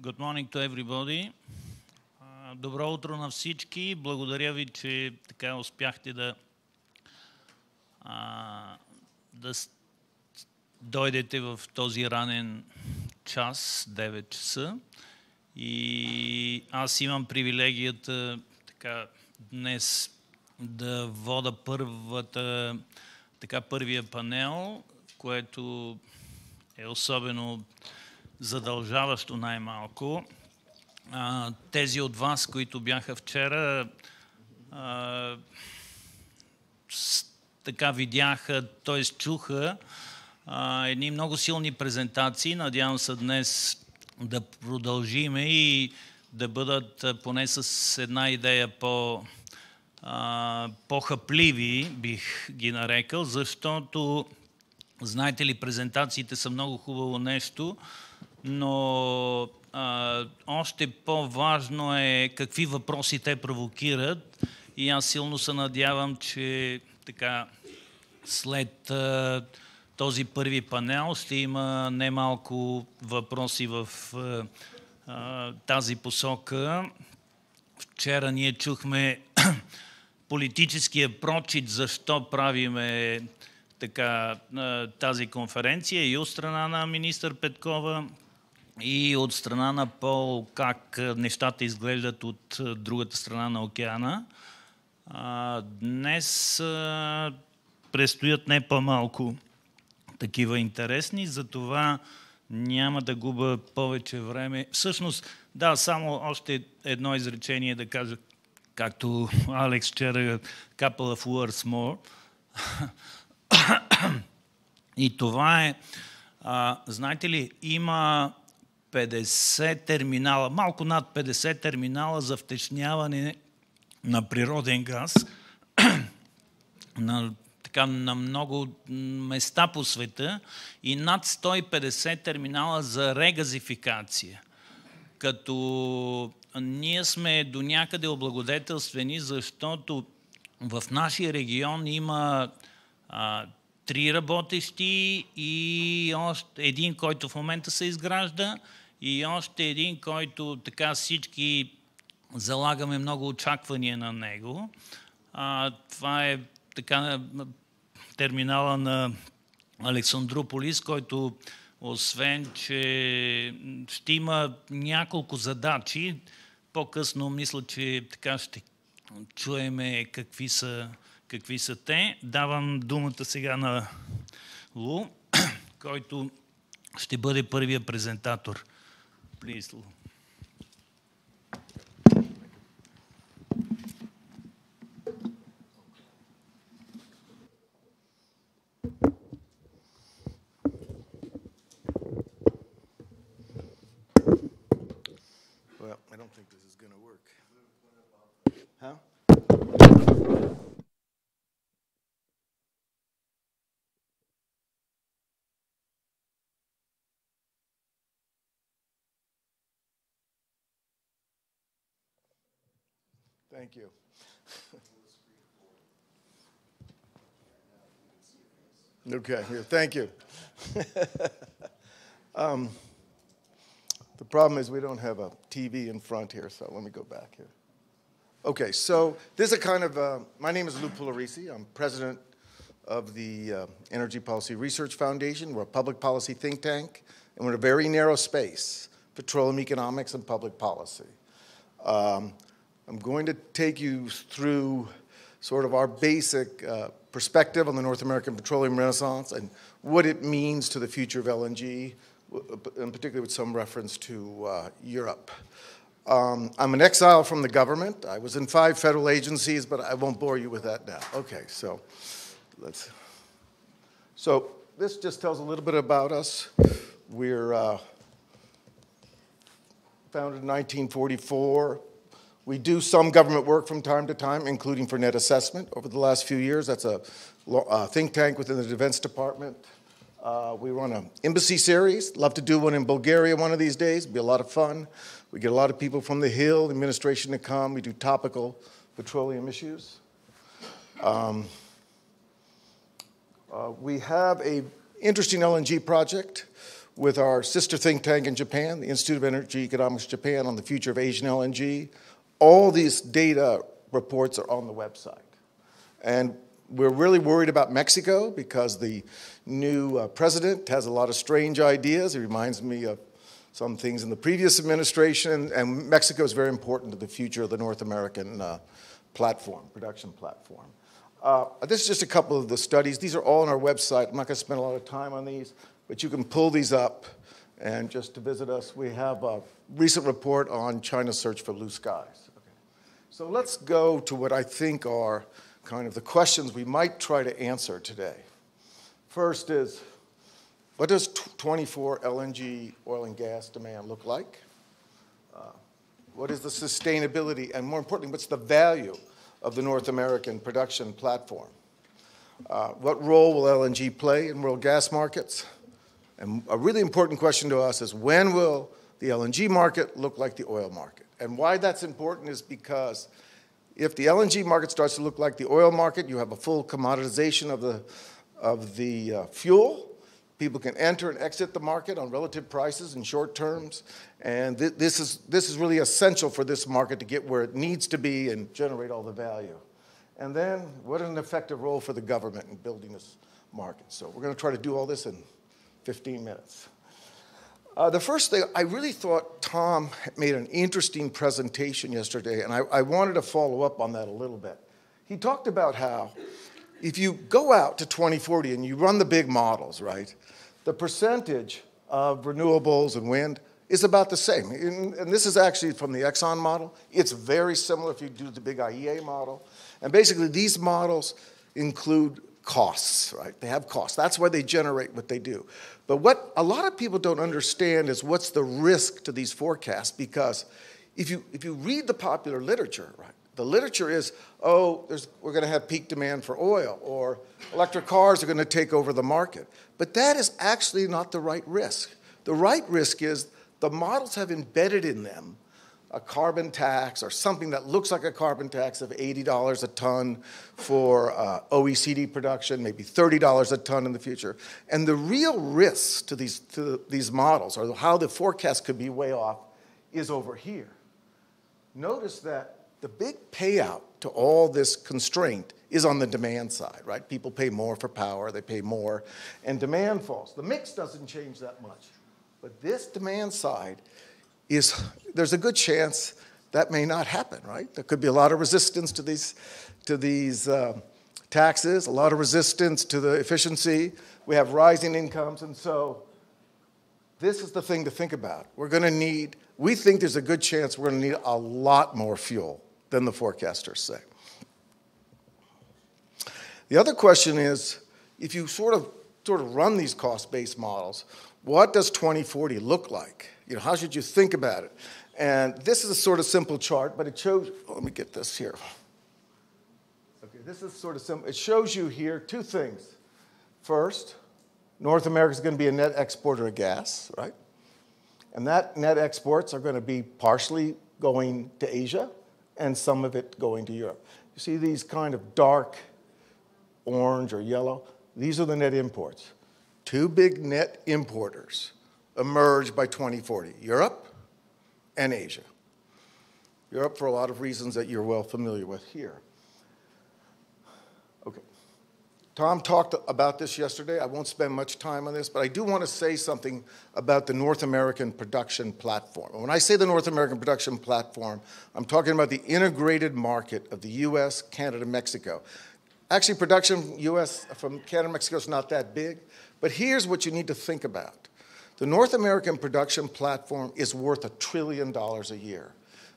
Good morning to everybody. Добро утро на всички. Благодаря ви, че така успяхте да дойдете в този ранен час, 9 часа. И аз имам привилегията така днес да вода първия панел, което е особено задължаващо най-малко. Тези от вас, които бяха вчера, така видяха, т.е. чуха едни много силни презентации. Надявам се днес да продължиме и да бъдат поне с една идея по-хъпливи, бих ги нарекал, защото, знаете ли, презентациите са много хубаво нещо, но още по-важно е какви въпроси те провокират. И аз силно се надявам, че така след този първи панел ще има немалко въпроси в тази посока. Вчера ние чухме политическия прочит, защо правиме така тази конференция и от страна на министър Петкова, и от страна на Пол, как нещата изглеждат от другата страна на океана. Днес предстоят не по-малко такива интересни, затова няма да губя повече време. Всъщност, да, само още едно изречение да кажа, както Алекс вчера, couple of words more. И това е, знаете ли, има 50 терминала, малко над 50 терминала за втечняване на природен газ на много места по света и над 150 терминала за регазификация. Като ние сме до някъде облагодетелствени, защото в нашия регион има 3 работещи и още един, който в момента се изгражда, и още един, който така всички залагаме много очаквания на него. Това е така терминала на Александрополис, който освен, че ще има няколко задачи, по-късно мисля, че така ще чуеме какви са те. Давам думата сега на Лу, който ще бъде първия презентатор. Please, Лу. Well, I don't think this is going to work. Huh? Thank you. Okay, here, thank you. The problem is we don't have a TV in front here, so let me go back here. Okay, so this is a kind of, my name is Lou Pularisi. I'm president of the Energy Policy Research Foundation. We're a public policy think tank, and we're in a very narrow space, petroleum economics and public policy. I'm going to take you through sort of our basic perspective on the North American petroleum renaissance and what it means to the future of LNG, and particularly with some reference to Europe. I'm an exile from the government. I was in 5 federal agencies, but I won't bore you with that now. Okay, so this just tells a little bit about us. We're founded in 1944. We do some government work from time to time, including for net assessment over the last few years. That's a think tank within the Defense Department. We run an embassy series. Love to do one in Bulgaria one of these days. It'll be a lot of fun. We get a lot of people from the Hill, the administration to come. We do topical petroleum issues. We have an interesting LNG project. with our sister think tank in Japan, the Institute of Energy Economics Japan, on the future of Asian LNG. All these data reports are on the website. And we're really worried about Mexico because the new president has a lot of strange ideas. It reminds me of some things in the previous administration, and Mexico is very important to the future of the North American production platform. This is just a couple of the studies. These are all on our website. I'm not going to spend a lot of time on these, but you can pull these up. And just to visit us, we have a recent report on China's search for blue skies. Okay. So let's go to what I think are kind of the questions we might try to answer today. First is, what does 24 LNG oil and gas demand look like? What is the sustainability, and more importantly, what's the value of the North American production platform? What role will LNG play in world gas markets? And a really important question to us is, when will the LNG market look like the oil market? And why that's important is because if the LNG market starts to look like the oil market, you have a full commoditization of the fuel. People can enter and exit the market on relative prices in short terms. And this is really essential for this market to get where it needs to be and generate all the value. And then, what an effective role for the government in building this market. So we're going to try to do all this in 15 minutes. The first thing, I really thought Tom made an interesting presentation yesterday, and I wanted to follow up on that a little bit. He talked about how if you go out to 2040 and you run the big models, right, the percentage of renewables and wind is about the same. And this is actually from the Exxon model. It's very similar if you do the big IEA model. And basically, these models include costs, right? They have costs. That's why they generate what they do. But what a lot of people don't understand is what's the risk to these forecasts, because if you read the popular literature, right, the literature is, oh, we're going to have peak demand for oil, or electric cars are going to take over the market. But that is actually not the right risk. The right risk is the models have embedded in them a carbon tax or something that looks like a carbon tax of $80 a ton for OECD production, maybe $30 a ton in the future. And the real risks to these models, or how the forecast could be way off, is over here. Notice that the big payout to all this constraint is on the demand side, right? People pay more for power, they pay more, and demand falls. The mix doesn't change that much. But this demand side there's a good chance that may not happen, right? There could be a lot of resistance to these taxes, a lot of resistance to the efficiency. We have rising incomes, and so this is the thing to think about. We think there's a good chance we're going to need a lot more fuel than the forecasters say. The other question is, if you sort of run these cost-based models, what does 2040 look like? How should you think about it? And this is a sort of simple chart, but it shows, let me get this here. Okay, this is sort of simple. It shows you here two things. First, North America is going to be a net exporter of gas, right? And that net exports are going to be partially going to Asia and some of it going to Europe. You see these kind of dark orange or yellow? These are the net imports. Two big net importers emerge by 2040, Europe and Asia. Europe for a lot of reasons that you're well familiar with here. Okay. Tom talked about this yesterday. I won't spend much time on this, but I do want to say something about the North American production platform. And when I say the North American production platform, I'm talking about the integrated market of the US, Canada, Mexico. Actually, production US from Canada, Mexico is not that big, but here's what you need to think about. The North American production platform is worth $1 trillion a year.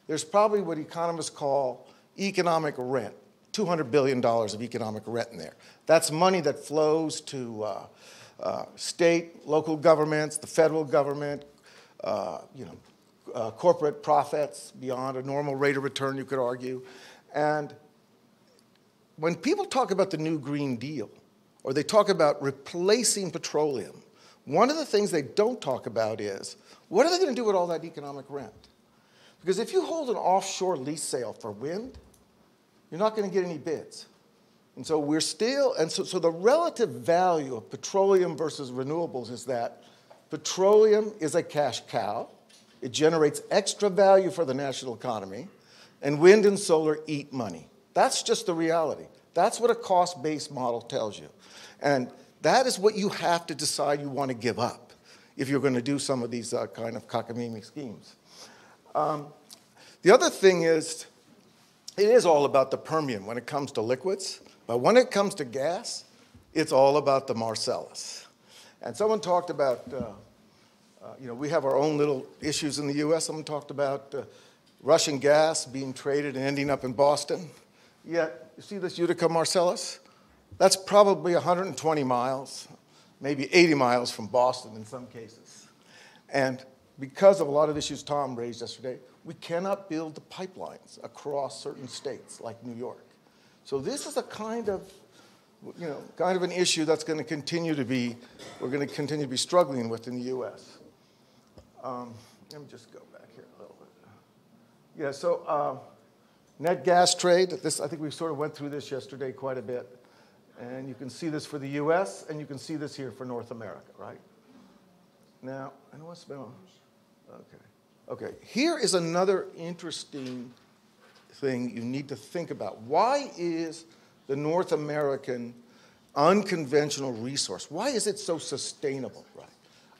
There's probably what economists call economic rent, $200 billion of economic rent in there. That's money that flows to state, local governments, the federal government, corporate profits beyond a normal rate of return, you could argue. And when people talk about the new Green Deal, or they talk about replacing petroleum, one of the things they don't talk about is, what are they going to do with all that economic rent? Because if you hold an offshore lease sale for wind, you're not going to get any bids. And so so the relative value of petroleum versus renewables is that Petroleum is a cash cow. It generates extra value for the national economy, and wind and solar eat money. That's just the reality. That's what a cost-based model tells you. And that is what you have to decide you want to give up if you're going to do some of these kind of cockamamie schemes. The other thing is, it is all about the Permian when it comes to liquids, but when it comes to gas, it's all about the Marcellus. And someone talked about, we have our own little issues in the U.S. Someone talked about Russian gas being traded and ending up in Boston. Yet, you see this Utica Marcellus? That's probably 120 miles, maybe 80 miles from Boston in some cases. And because of a lot of issues Tom raised yesterday, we cannot build the pipelines across certain states like New York. So this is a kind of an issue that's going to continue to be, we're going to continue to be struggling with in the U.S. Let me just go back here a little bit. Yeah, so net gas trade, I think we sort of went through this yesterday quite a bit. And you can see this for the U.S., and you can see this here for North America, right? Now, and what's been on? Okay, here is another interesting thing you need to think about. Why is the North American unconventional resource, why is it so sustainable, right?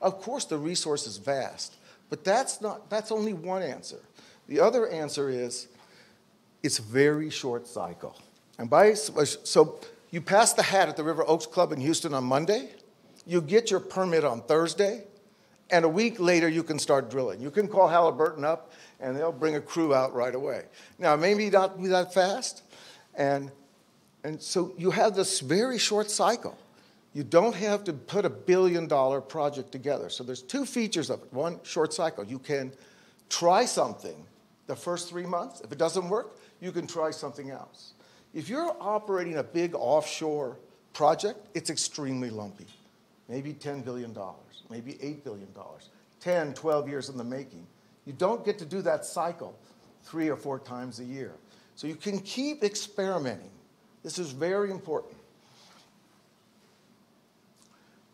Of course, the resource is vast, but that's only one answer. The other answer is it's very short cycle. And so you pass the hat at the River Oaks Club in Houston on Monday, you get your permit on Thursday, and a week later you can start drilling. You can call Halliburton up and they'll bring a crew out right away. Now, maybe not be that fast, and so you have this very short cycle. You don't have to put $1 billion project together. So there's two features of it. One, short cycle. You can try something the first 3 months. If it doesn't work, you can try something else. If you're operating a big offshore project, it's extremely lumpy. Maybe $10 billion, maybe $8 billion, 10, 12 years in the making. You don't get to do that cycle 3 or 4 times a year. So you can keep experimenting. This is very important.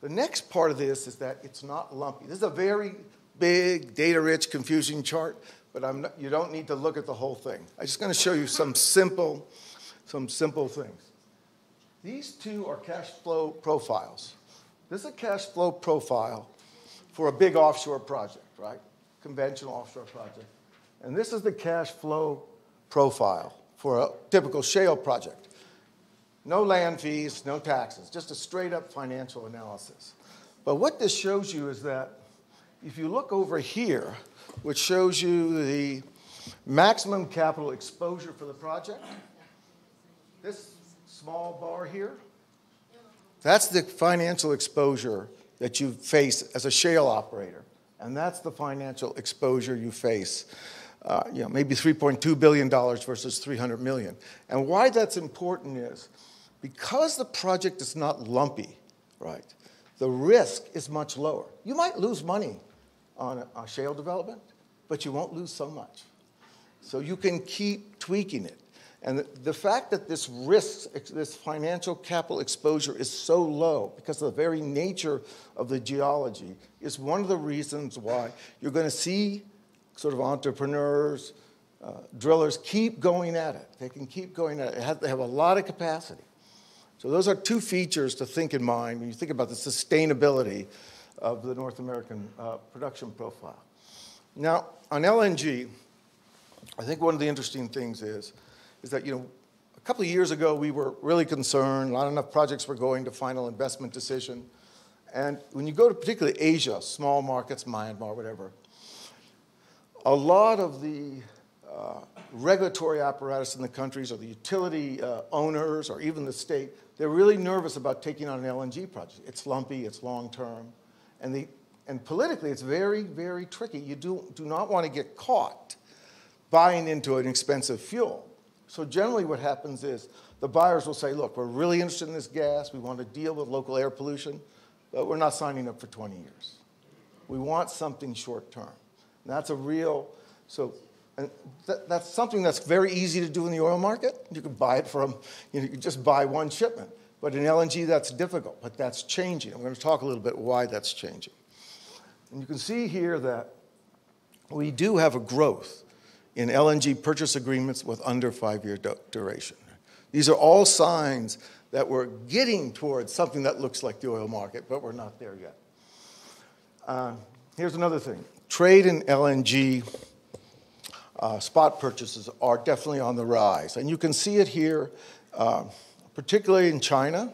The next part of this is that it's not lumpy. This is a very big, data-rich, confusing chart, but you don't need to look at the whole thing. I'm just going to show you some simple things. These two are cash flow profiles. This is a cash flow profile for a big offshore project, right? Conventional offshore project. And this is the cash flow profile for a typical shale project. No land fees, no taxes, just a straight up financial analysis. But what this shows you is that if you look over here, which shows you the maximum capital exposure for the project, this small bar here, that's the financial exposure that you face as a shale operator. And that's the financial exposure you face, maybe $3.2 billion versus $300 million. And why that's important is because the project is not lumpy, right, the risk is much lower. You might lose money on a shale development, but you won't lose so much. So you can keep tweaking it. And the fact that this risk, this financial capital exposure is so low because of the very nature of the geology is one of the reasons why you're going to see sort of entrepreneurs, drillers keep going at it. They can keep going at it. They have a lot of capacity. So those are two features to think in mind when you think about the sustainability of the North American production profile. Now, on LNG, I think one of the interesting things is that, a couple of years ago, we were really concerned. Not enough projects were going to final investment decision. And when you go to particularly Asia, small markets, Myanmar, whatever, a lot of the regulatory apparatus in the countries or the utility owners or even the state, they're really nervous about taking on an LNG project. It's lumpy, it's long-term. And politically, it's very, very tricky. You do not want to get caught buying into an expensive fuel. So generally what happens is the buyers will say, look, we're really interested in this gas. We want to deal with local air pollution, but we're not signing up for 20 years. We want something short-term. And that's a real, that's something that's very easy to do in the oil market. You can buy it from, you can just buy one shipment. But in LNG, that's difficult, but that's changing. I'm going to talk a little bit why that's changing. And you can see here that we do have a growth in LNG purchase agreements with under 5-year duration. These are all signs that we're getting towards something that looks like the oil market, but we're not there yet. Here's another thing. Trade in LNG spot purchases are definitely on the rise. And you can see it here, particularly in China,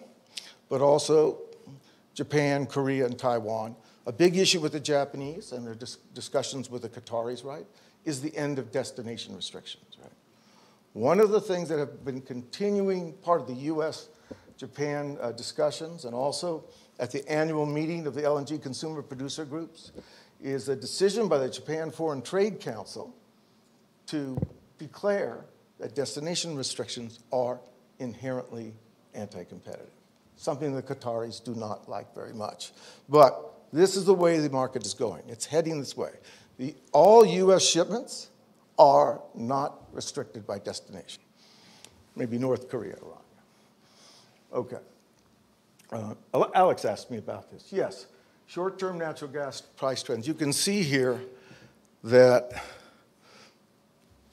but also Japan, Korea, and Taiwan. A big issue with the Japanese and their discussions with the Qataris, right, is the end of destination restrictions, right? One of the things that have been continuing part of the U.S.-Japan discussions, and also at the annual meeting of the LNG consumer producer groups, is a decision by the Japan Foreign Trade Council to declare that destination restrictions are inherently anti-competitive, something the Qataris do not like very much. But this is the way the market is going. It's heading this way. All U.S. shipments are not restricted by destination. Maybe North Korea, Iran. Okay. Alex asked me about this. Yes, short-term natural gas price trends. You can see here that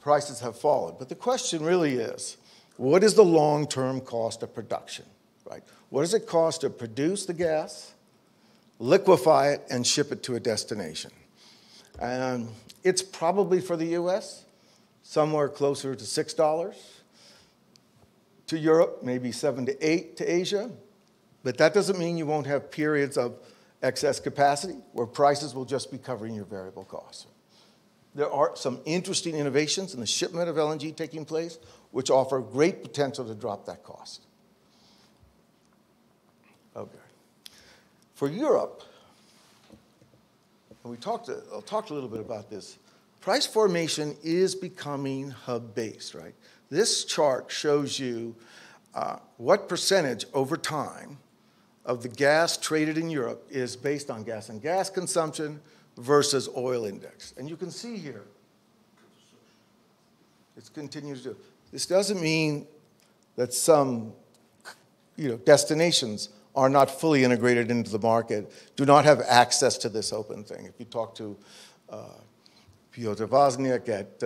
prices have fallen. But the question really is, what is the long-term cost of production, right? What does it cost to produce the gas, liquefy it, and ship it to a destination? And it's probably for the U.S. somewhere closer to $6. To Europe, maybe 7 to 8 to Asia. But that doesn't mean you won't have periods of excess capacity where prices will just be covering your variable costs. There are some interesting innovations in the shipment of LNG taking place, which offer great potential to drop that cost. Okay. For Europe, and I'll talk a little bit about this. Price formation is becoming hub-based, right? This chart shows you what percentage over time of the gas traded in Europe is based on gas and gas consumption versus oil index. And you can see here, it's continued to do. This doesn't mean that some destinations are not fully integrated into the market, do not have access to this open thing. If you talk to Piotr Wozniak at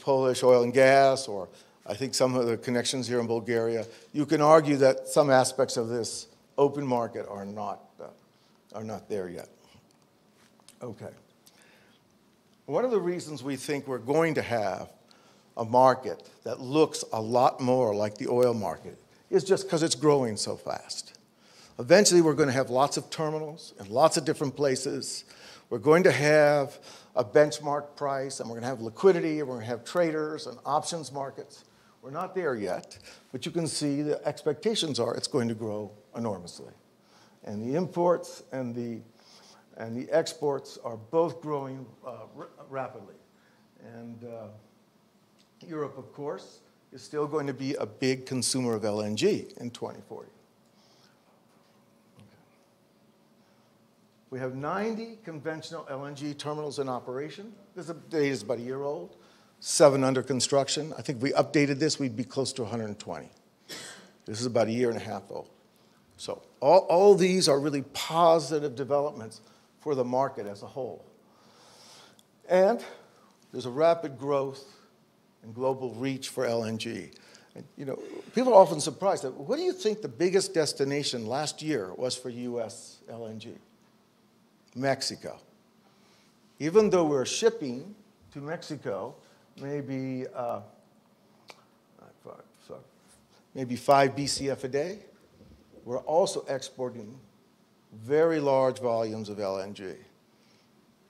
Polish Oil and Gas, or I think some of the connections here in Bulgaria, you can argue that some aspects of this open market are not there yet. Okay. One of the reasons we think we're going to have a market that looks a lot more like the oil market is just because it's growing so fast. Eventually, we're going to have lots of terminals in lots of different places. We're going to have a benchmark price, and we're going to have liquidity, and we're going to have traders and options markets. We're not there yet, but you can see the expectations are it's going to grow enormously. And the imports and the exports are both growing rapidly. And Europe, of course, is still going to be a big consumer of LNG in 2040. We have 90 conventional LNG terminals in operation. This data is about a year old. 7 under construction. I think if we updated this, we'd be close to 120. This is about a year and a half old. So all these are really positive developments for the market as a whole. And there's a rapid growth and global reach for LNG. And, people are often surprised that, what do you think the biggest destination last year was for U.S. LNG? Mexico. Even though we're shipping to Mexico maybe 5 BCF a day, we're also exporting very large volumes of LNG.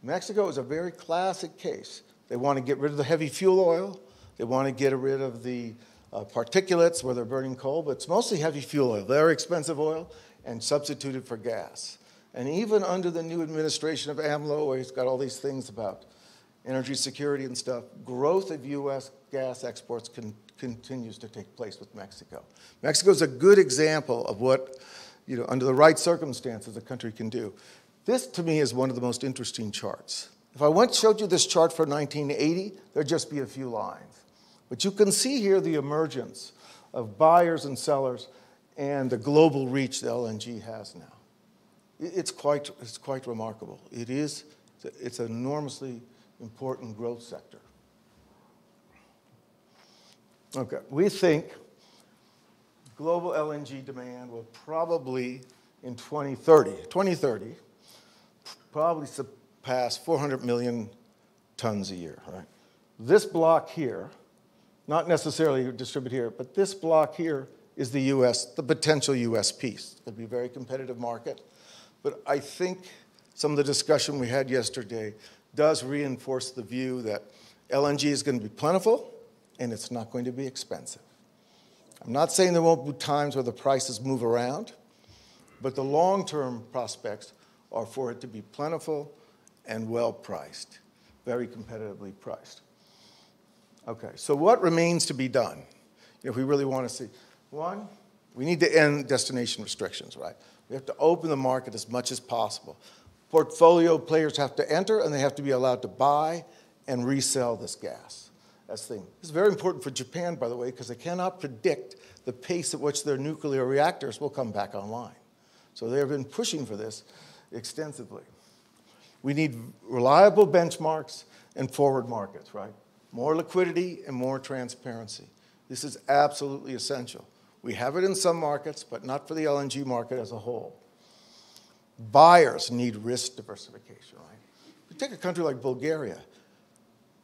Mexico is a very classic case. They want to get rid of the heavy fuel oil. They want to get rid of the particulates where they're burning coal, but it's mostly heavy fuel oil, very expensive oil, and substituted for gas. And even under the new administration of AMLO, where he's got all these things about energy security and stuff, growth of U.S. gas exports continues to take place with Mexico. Mexico is a good example of what, under the right circumstances, a country can do. This, to me, is one of the most interesting charts. If I showed you this chart for 1980, there'd just be a few lines. But you can see here the emergence of buyers and sellers and the global reach that LNG has now. It's quite remarkable. It's an enormously important growth sector. Okay, we think global LNG demand will probably, in 2030, probably surpass 400 million tons a year, right? This block here, not necessarily distributed here, but this block here is the US, the potential US piece. It's going to be a very competitive market. But I think some of the discussion we had yesterday does reinforce the view that LNG is going to be plentiful and it's not going to be expensive. I'm not saying there won't be times where the prices move around, but the long-term prospects are for it to be plentiful and well-priced, very competitively priced. Okay, so what remains to be done if we really want to see? One, we need to end destination restrictions, right? We have to open the market as much as possible. Portfolio players have to enter, and they have to be allowed to buy and resell this gas. That's the thing. This is very important for Japan, by the way, because they cannot predict the pace at which their nuclear reactors will come back online. So they have been pushing for this extensively. We need reliable benchmarks and forward markets, right? More liquidity and more transparency. This is absolutely essential. We have it in some markets, but not for the LNG market as a whole. Buyers need risk diversification, right? If you take a country like Bulgaria,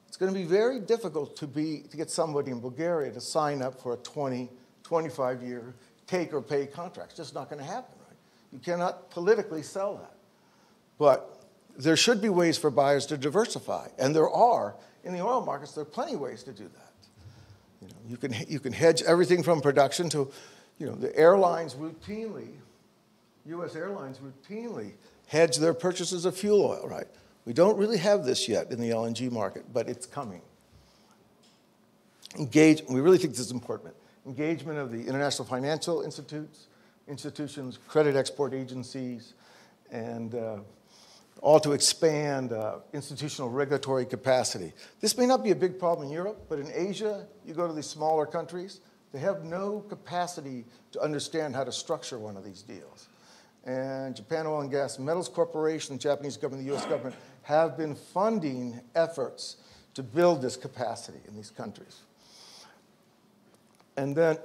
it's going to be very difficult to get somebody in Bulgaria to sign up for a 20, 25-year take-or-pay contract. It's just not going to happen, right? You cannot politically sell that. But there should be ways for buyers to diversify, and there are. In the oil markets, there are plenty of ways to do that. You can hedge everything from production to, the airlines routinely, U.S. airlines routinely hedge their purchases of fuel oil, right? We don't really have this yet in the LNG market, but it's coming. We really think this is important. Engagement of the international financial institutions, credit export agencies, and all to expand institutional regulatory capacity. This may not be a big problem in Europe, but in Asia, you go to these smaller countries, they have no capacity to understand how to structure one of these deals. And Japan Oil and Gas and Metals Corporation, the Japanese government, the US government have been funding efforts to build this capacity in these countries. And then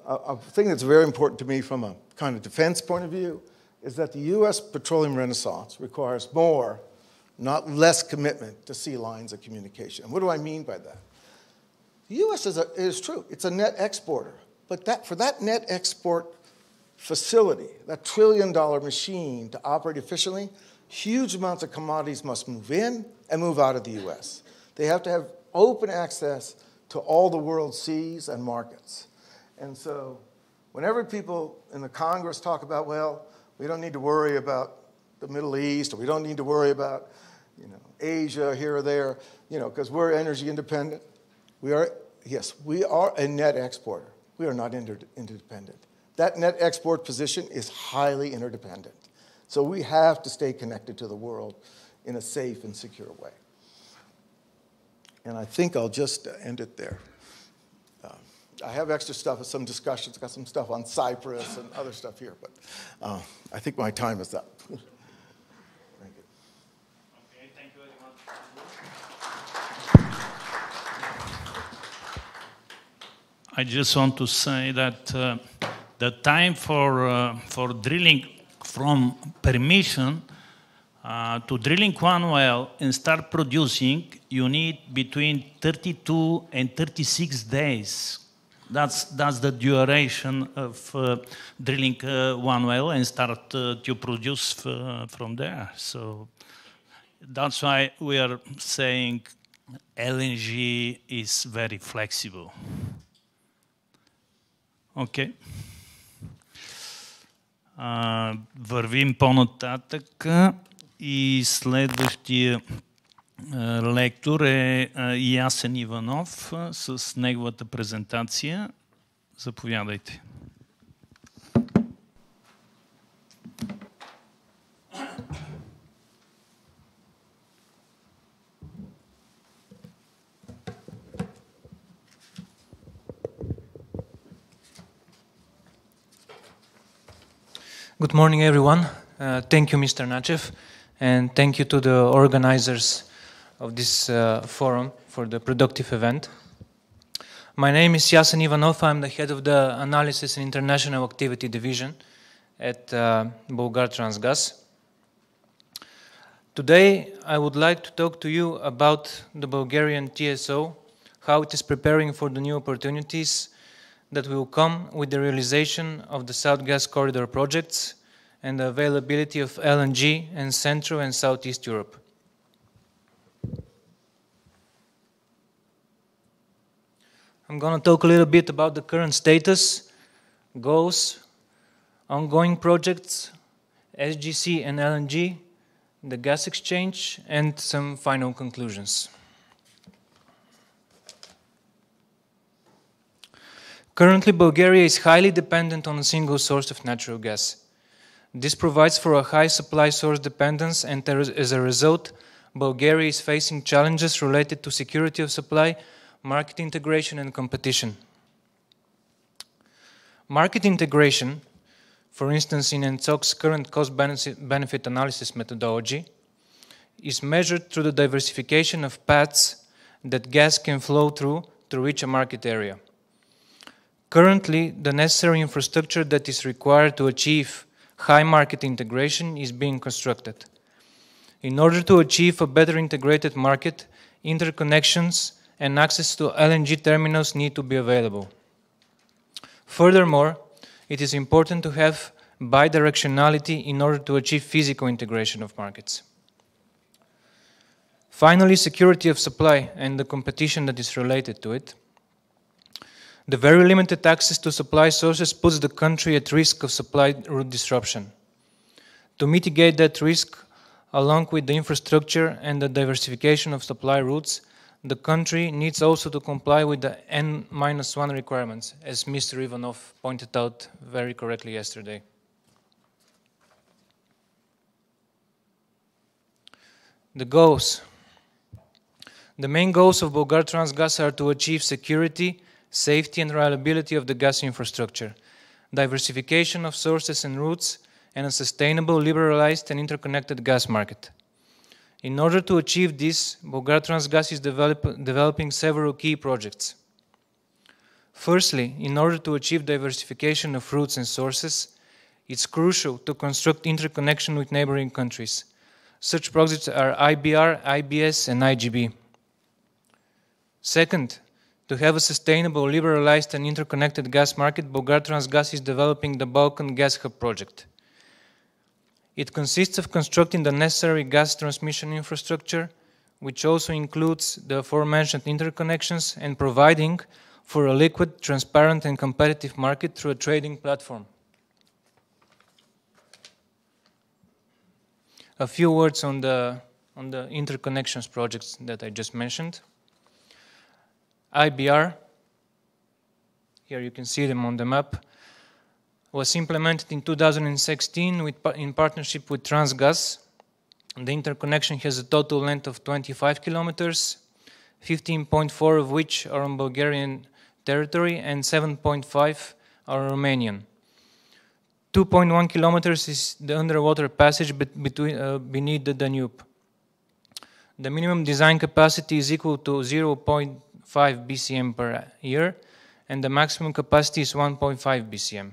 a thing that's very important to me from a kind of defense point of view is that the U.S. petroleum renaissance requires more, not less, commitment to sea lines of communication. And what do I mean by that? The U.S. is true. It's a net exporter. But for that net export facility, that trillion-dollar machine to operate efficiently, huge amounts of commodities must move in and move out of the U.S. They have to have open access to all the world's seas and markets. And so whenever people in the Congress talk about, well, we don't need to worry about the Middle East, or we don't need to worry about, Asia here or there, because we're energy independent. Yes, we are a net exporter. We are not interdependent. That net export position is highly interdependent. So we have to stay connected to the world in a safe and secure way. And I think I'll just end it there. I have extra stuff, some discussions, got some stuff on Cyprus and other stuff here, but I think my time is up. Thank you. Okay, thank you very much. I just want to say that the time for drilling from permission to drilling one well and start producing, you need between 32 and 36 days. That's the duration of drilling one well and start to produce from there. So that's why we are saying LNG is very flexible. Okay. Вървим по-нататък и следващия лектор е Ясен Иванов с неговата презентация. Заповядайте. Good morning, everyone. Thank you, Mr. Nachev, and thank you to the organizers of this forum for the productive event. My name is Yasen Ivanov. I'm the head of the Analysis and International Activity Division at Bulgartransgaz. Today, I would like to talk to you about the Bulgarian TSO, how it is preparing for the new opportunities that will come with the realization of the South Gas Corridor projects and the availability of LNG in Central and Southeast Europe. I'm going to talk a little bit about the current status, goals, ongoing projects, SGC and LNG, the gas exchange, and some final conclusions. Currently, Bulgaria is highly dependent on a single source of natural gas. This provides for a high supply source dependence, and as a result, Bulgaria is facing challenges related to security of supply, market integration, and competition. Market integration, for instance in ENTSOC's current cost-benefit analysis methodology, is measured through the diversification of paths that gas can flow through to reach a market area. Currently, the necessary infrastructure that is required to achieve high market integration is being constructed. In order to achieve a better integrated market, interconnections and access to LNG terminals need to be available. Furthermore, it is important to have bidirectionality in order to achieve physical integration of markets. Finally, security of supply and the competition that is related to it. The very limited access to supply sources puts the country at risk of supply route disruption. To mitigate that risk, along with the infrastructure and the diversification of supply routes, the country needs also to comply with the N-1 requirements, as Mr. Ivanov pointed out very correctly yesterday. The goals. The main goals of Bulgartransgaz are to achieve security, safety and reliability of the gas infrastructure, diversification of sources and routes, and a sustainable, liberalized and interconnected gas market. In order to achieve this, Bulgartransgaz is developing several key projects. Firstly, in order to achieve diversification of routes and sources, it's crucial to construct interconnection with neighboring countries. Such projects are IBR, IBS and IGB. Second, to have a sustainable, liberalized and interconnected gas market, Bulgartransgaz is developing the Balkan Gas Hub project. It consists of constructing the necessary gas transmission infrastructure, which also includes the aforementioned interconnections, and providing for a liquid, transparent and competitive market through a trading platform. A few words on the interconnections projects that I just mentioned. IBR, here you can see them on the map, was implemented in 2016 in partnership with Transgaz. The interconnection has a total length of 25 kilometers, 15.4 of which are on Bulgarian territory and 7.5 are Romanian. 2.1 kilometers is the underwater passage beneath the Danube. The minimum design capacity is equal to 0.5 BCM per year, and the maximum capacity is 1.5 BCM.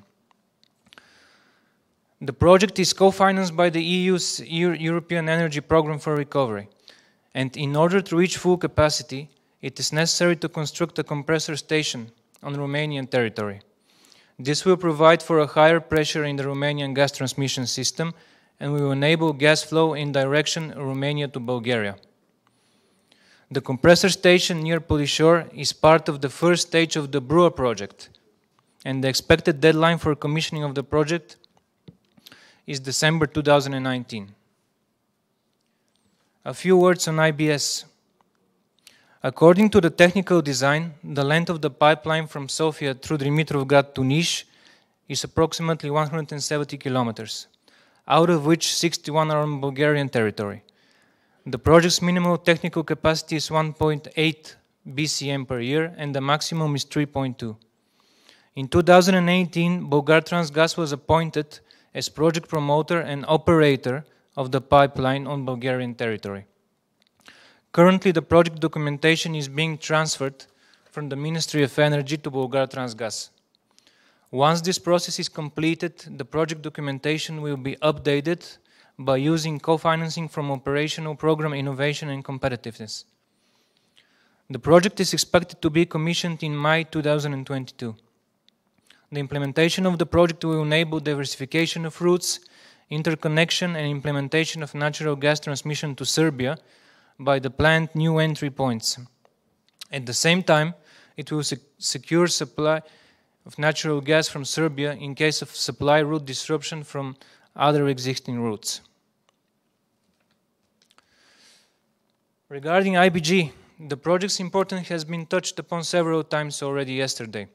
The project is co-financed by the EU's European Energy Programme for Recovery, and in order to reach full capacity, it is necessary to construct a compressor station on Romanian territory. This will provide for a higher pressure in the Romanian gas transmission system and will enable gas flow in direction Romania to Bulgaria. The compressor station near Polișor is part of the first stage of the Brewer project, and the expected deadline for commissioning of the project is December 2019. A few words on IBS. According to the technical design, the length of the pipeline from Sofia through Dimitrovgrad to Niš is approximately 170 kilometers, out of which 61 are on Bulgarian territory. The project's minimal technical capacity is 1.8 BCM per year and the maximum is 3.2. In 2018, Bulgartransgaz was appointed as project promoter and operator of the pipeline on Bulgarian territory. Currently, the project documentation is being transferred from the Ministry of Energy to Bulgartransgaz. Once this process is completed, the project documentation will be updated by using co-financing from Operational Program Innovation and Competitiveness. The project is expected to be commissioned in May 2022. The implementation of the project will enable diversification of routes, interconnection and implementation of natural gas transmission to Serbia by the planned new entry points. At the same time, it will secure supply of natural gas from Serbia in case of supply route disruption from other existing routes. Regarding IBG, the project's importance has been touched upon several times already yesterday.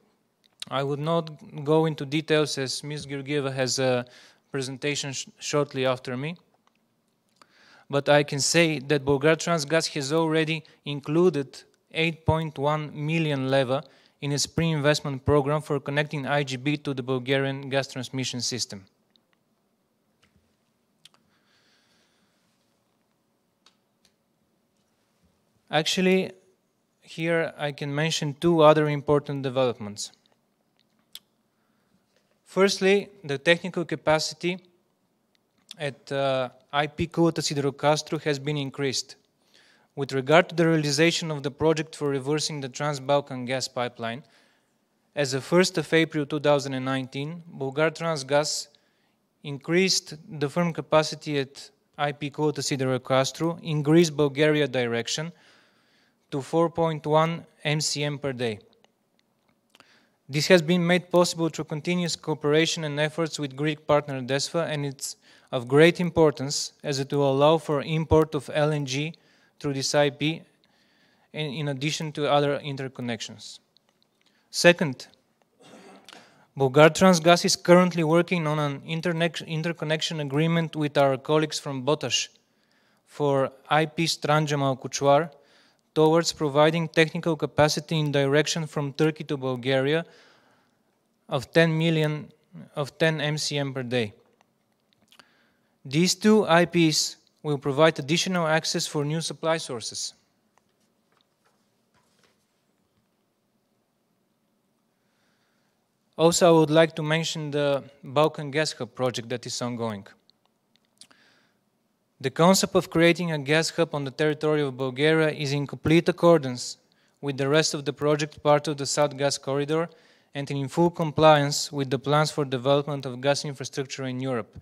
I would not go into details as Ms. Georgieva has a presentation shortly after me, but I can say that Bulgartransgaz has already included 8.1 million leva in its pre-investment program for connecting IGB to the Bulgarian gas transmission system. Actually, here I can mention two other important developments. Firstly, the technical capacity at IP Kulata Sidrokastru has been increased. With regard to the realization of the project for reversing the Trans-Balkan gas pipeline, as of 1st of April 2019, Bulgartransgaz increased the firm capacity at IP Kulata Sidrokastru in Greece-Bulgaria direction to 4.1 MCM per day. This has been made possible through continuous cooperation and efforts with Greek partner DESFA, and it's of great importance as it will allow for import of LNG through this IP in addition to other interconnections. Second, Bulgartransgaz is currently working on an interconnection agreement with our colleagues from Botash for IP Stranja-Malkučvar towards providing technical capacity in direction from Turkey to Bulgaria of 10 MCM per day. These two IPs will provide additional access for new supply sources. Also, I would like to mention the Balkan Gas Hub project that is ongoing. The concept of creating a gas hub on the territory of Bulgaria is in complete accordance with the rest of the project part of the South Gas Corridor and in full compliance with the plans for development of gas infrastructure in Europe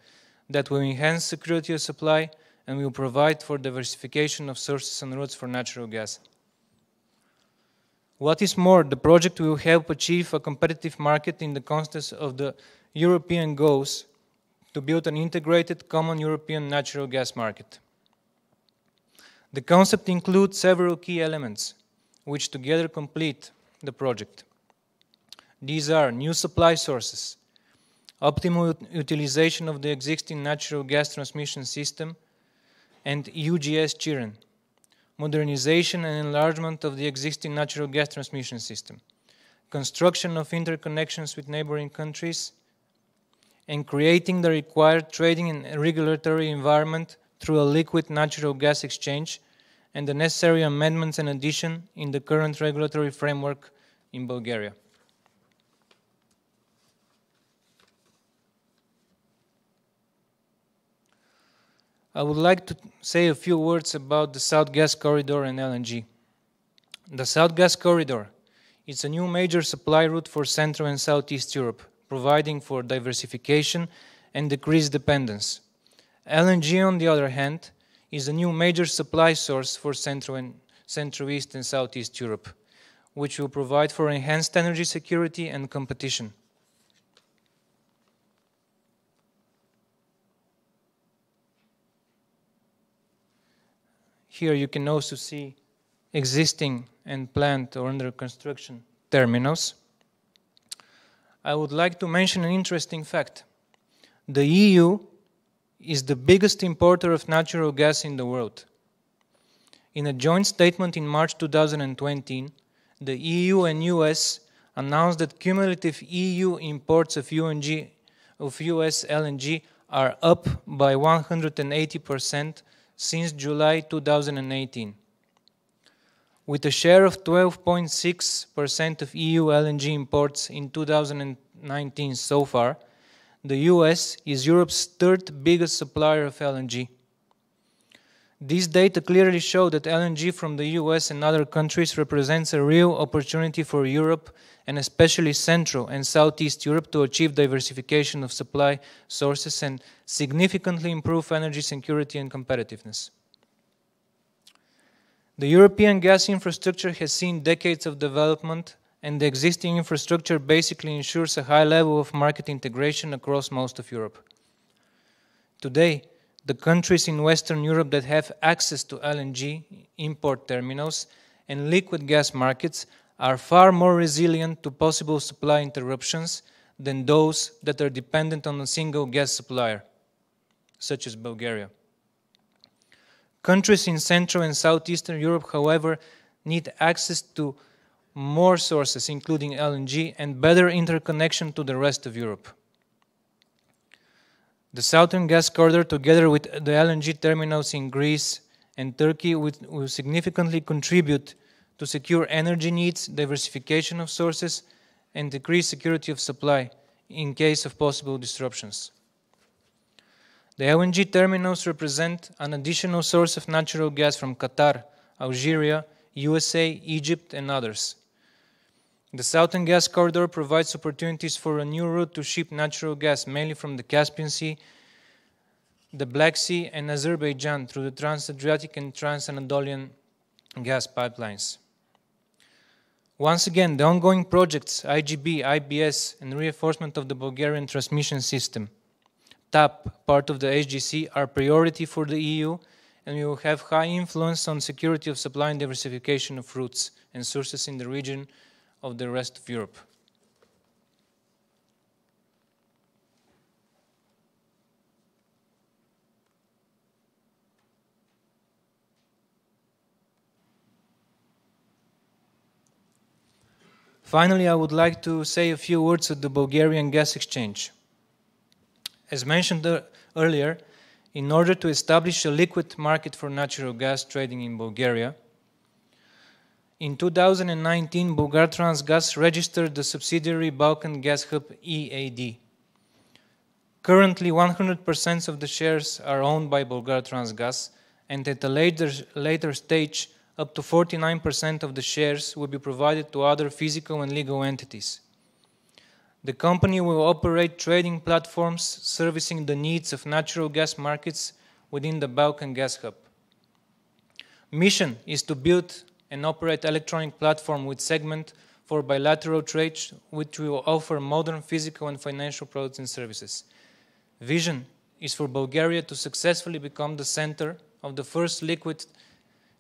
that will enhance security of supply and will provide for diversification of sources and routes for natural gas. What is more, the project will help achieve a competitive market in the context of the European goals to build an integrated common European natural gas market. The concept includes several key elements which together complete the project. These are new supply sources, optimal utilization of the existing natural gas transmission system, and UGS Chiren, modernization and enlargement of the existing natural gas transmission system, construction of interconnections with neighboring countries, and creating the required trading and regulatory environment through a liquid natural gas exchange and the necessary amendments and addition in the current regulatory framework in Bulgaria. I would like to say a few words about the South Gas Corridor and LNG. The South Gas Corridor is a new major supply route for Central and Southeast Europe, providing for diversification and decreased dependence. LNG, on the other hand, is a new major supply source for Central East and Southeast Europe, which will provide for enhanced energy security and competition. Here you can also see existing and planned or under construction terminals. I would like to mention an interesting fact. The EU is the biggest importer of natural gas in the world. In a joint statement in March 2020, the EU and US announced that cumulative EU imports of of US LNG are up by 180% since July 2018. With a share of 12.6% of EU LNG imports in 2019 so far, the US is Europe's third biggest supplier of LNG. These data clearly show that LNG from the US and other countries represents a real opportunity for Europe and especially Central and Southeast Europe to achieve diversification of supply sources and significantly improve energy security and competitiveness. The European gas infrastructure has seen decades of development, and the existing infrastructure basically ensures a high level of market integration across most of Europe. Today, the countries in Western Europe that have access to LNG import terminals and liquid gas markets are far more resilient to possible supply interruptions than those that are dependent on a single gas supplier, such as Bulgaria. Countries in Central and Southeastern Europe, however, need access to more sources, including LNG, and better interconnection to the rest of Europe. The Southern Gas Corridor, together with the LNG terminals in Greece and Turkey, will significantly contribute to secure energy needs, diversification of sources, and increase security of supply in case of possible disruptions. The LNG terminals represent an additional source of natural gas from Qatar, Algeria, USA, Egypt, and others. The Southern Gas Corridor provides opportunities for a new route to ship natural gas, mainly from the Caspian Sea, the Black Sea, and Azerbaijan through the Trans-Adriatic and Trans-Anatolian gas pipelines. Once again, the ongoing projects, IGB, IBS, and reinforcement of the Bulgarian transmission system, TAP, part of the HGC, are priority for the EU, and will have high influence on security of supply and diversification of routes and sources in the region of the rest of Europe. Finally, I would like to say a few words on the Bulgarian Gas Exchange. As mentioned earlier, in order to establish a liquid market for natural gas trading in Bulgaria, in 2019, Bulgartransgaz registered the subsidiary Balkan Gas Hub EAD. Currently, 100% of the shares are owned by Bulgartransgaz, and at a later stage, up to 49% of the shares will be provided to other physical and legal entities. The company will operate trading platforms servicing the needs of natural gas markets within the Balkan Gas Hub. Mission is to build and operate electronic platform with segment for bilateral trade, which will offer modern physical and financial products and services. Vision is for Bulgaria to successfully become the center of the first liquid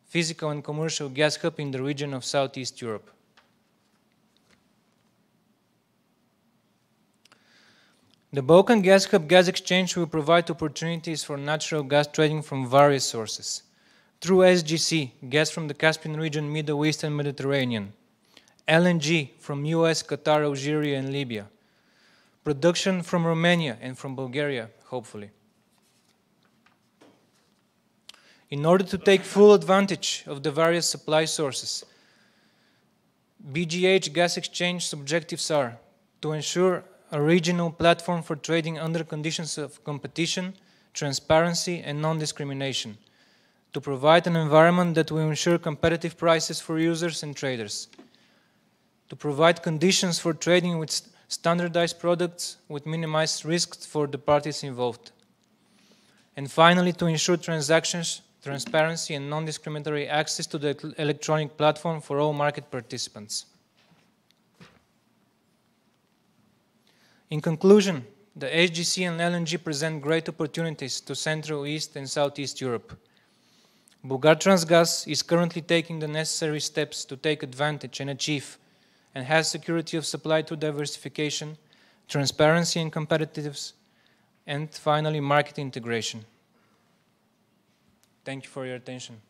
physical and commercial gas hub in the region of Southeast Europe. The Balkan Gas Hub Gas Exchange will provide opportunities for natural gas trading from various sources. Through SGC, gas from the Caspian region, Middle East and Mediterranean. LNG from US, Qatar, Algeria and Libya. Production from Romania and from Bulgaria, hopefully. In order to take full advantage of the various supply sources, BGH Gas Exchange's objectives are to ensure a regional platform for trading under conditions of competition, transparency and non-discrimination, to provide an environment that will ensure competitive prices for users and traders, to provide conditions for trading with standardized products with minimized risks for the parties involved, and finally to ensure transactions, transparency and non-discriminatory access to the electronic platform for all market participants. In conclusion, the HGC and LNG present great opportunities to Central, East and Southeast Europe. Bulgartransgaz is currently taking the necessary steps to take advantage and achieve and has security of supply through diversification, transparency and competitiveness, and finally market integration. Thank you for your attention.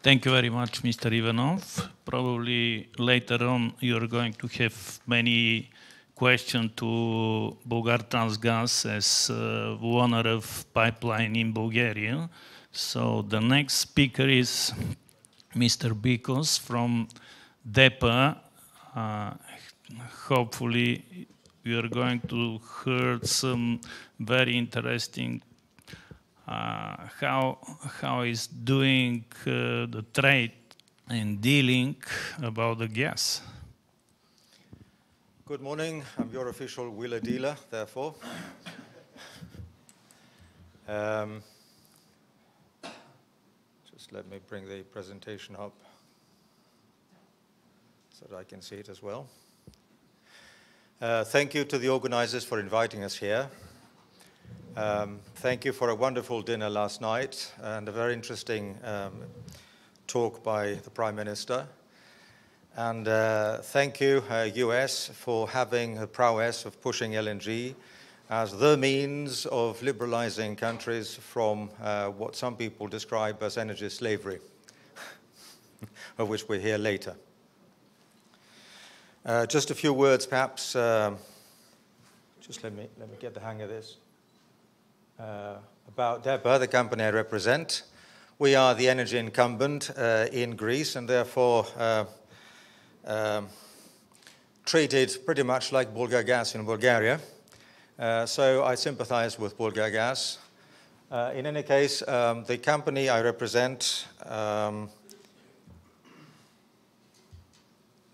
Thank you very much, Mr. Ivanov. probably later on you're going to have many questions to Bulgartransgaz as owner of pipeline in Bulgaria. So the next speaker is Mr. Bikos from DEPA. Hopefully we are going to hear some very interesting how is doing the trade and dealing about the gas. Good morning. I'm your official wheeler dealer, therefore. Just let me bring the presentation up so that I can see it as well. Thank you to the organizers for inviting us here. Thank you for a wonderful dinner last night and a very interesting talk by the Prime Minister. And thank you, US, for having the prowess of pushing LNG as the means of liberalizing countries from what some people describe as energy slavery, of which we'll hear later. Just a few words, perhaps. Just let me get the hang of this. About DEPA, the company I represent. We are the energy incumbent in Greece and therefore treated pretty much like Bulgargas in Bulgaria. So I sympathize with Bulgargas. In any case, the company I represent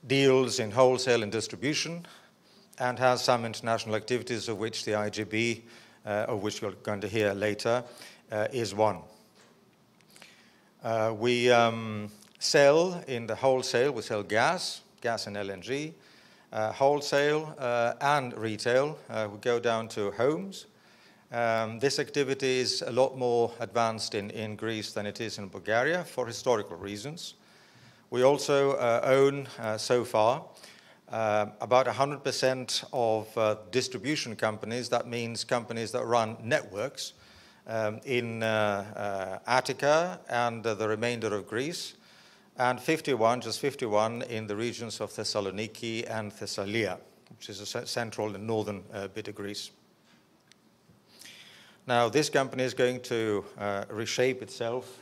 deals in wholesale and distribution and has some international activities of which the IGB, of which you're going to hear later, is one. We sell in the wholesale, we sell gas and LNG, wholesale and retail. We go down to homes. This activity is a lot more advanced in Greece than it is in Bulgaria for historical reasons. We also own, so far, about 100% of distribution companies. That means companies that run networks in Attica and the remainder of Greece, and 51 in the regions of Thessaloniki and Thessalia, which is a central and northern bit of Greece. Now, this company is going to reshape itself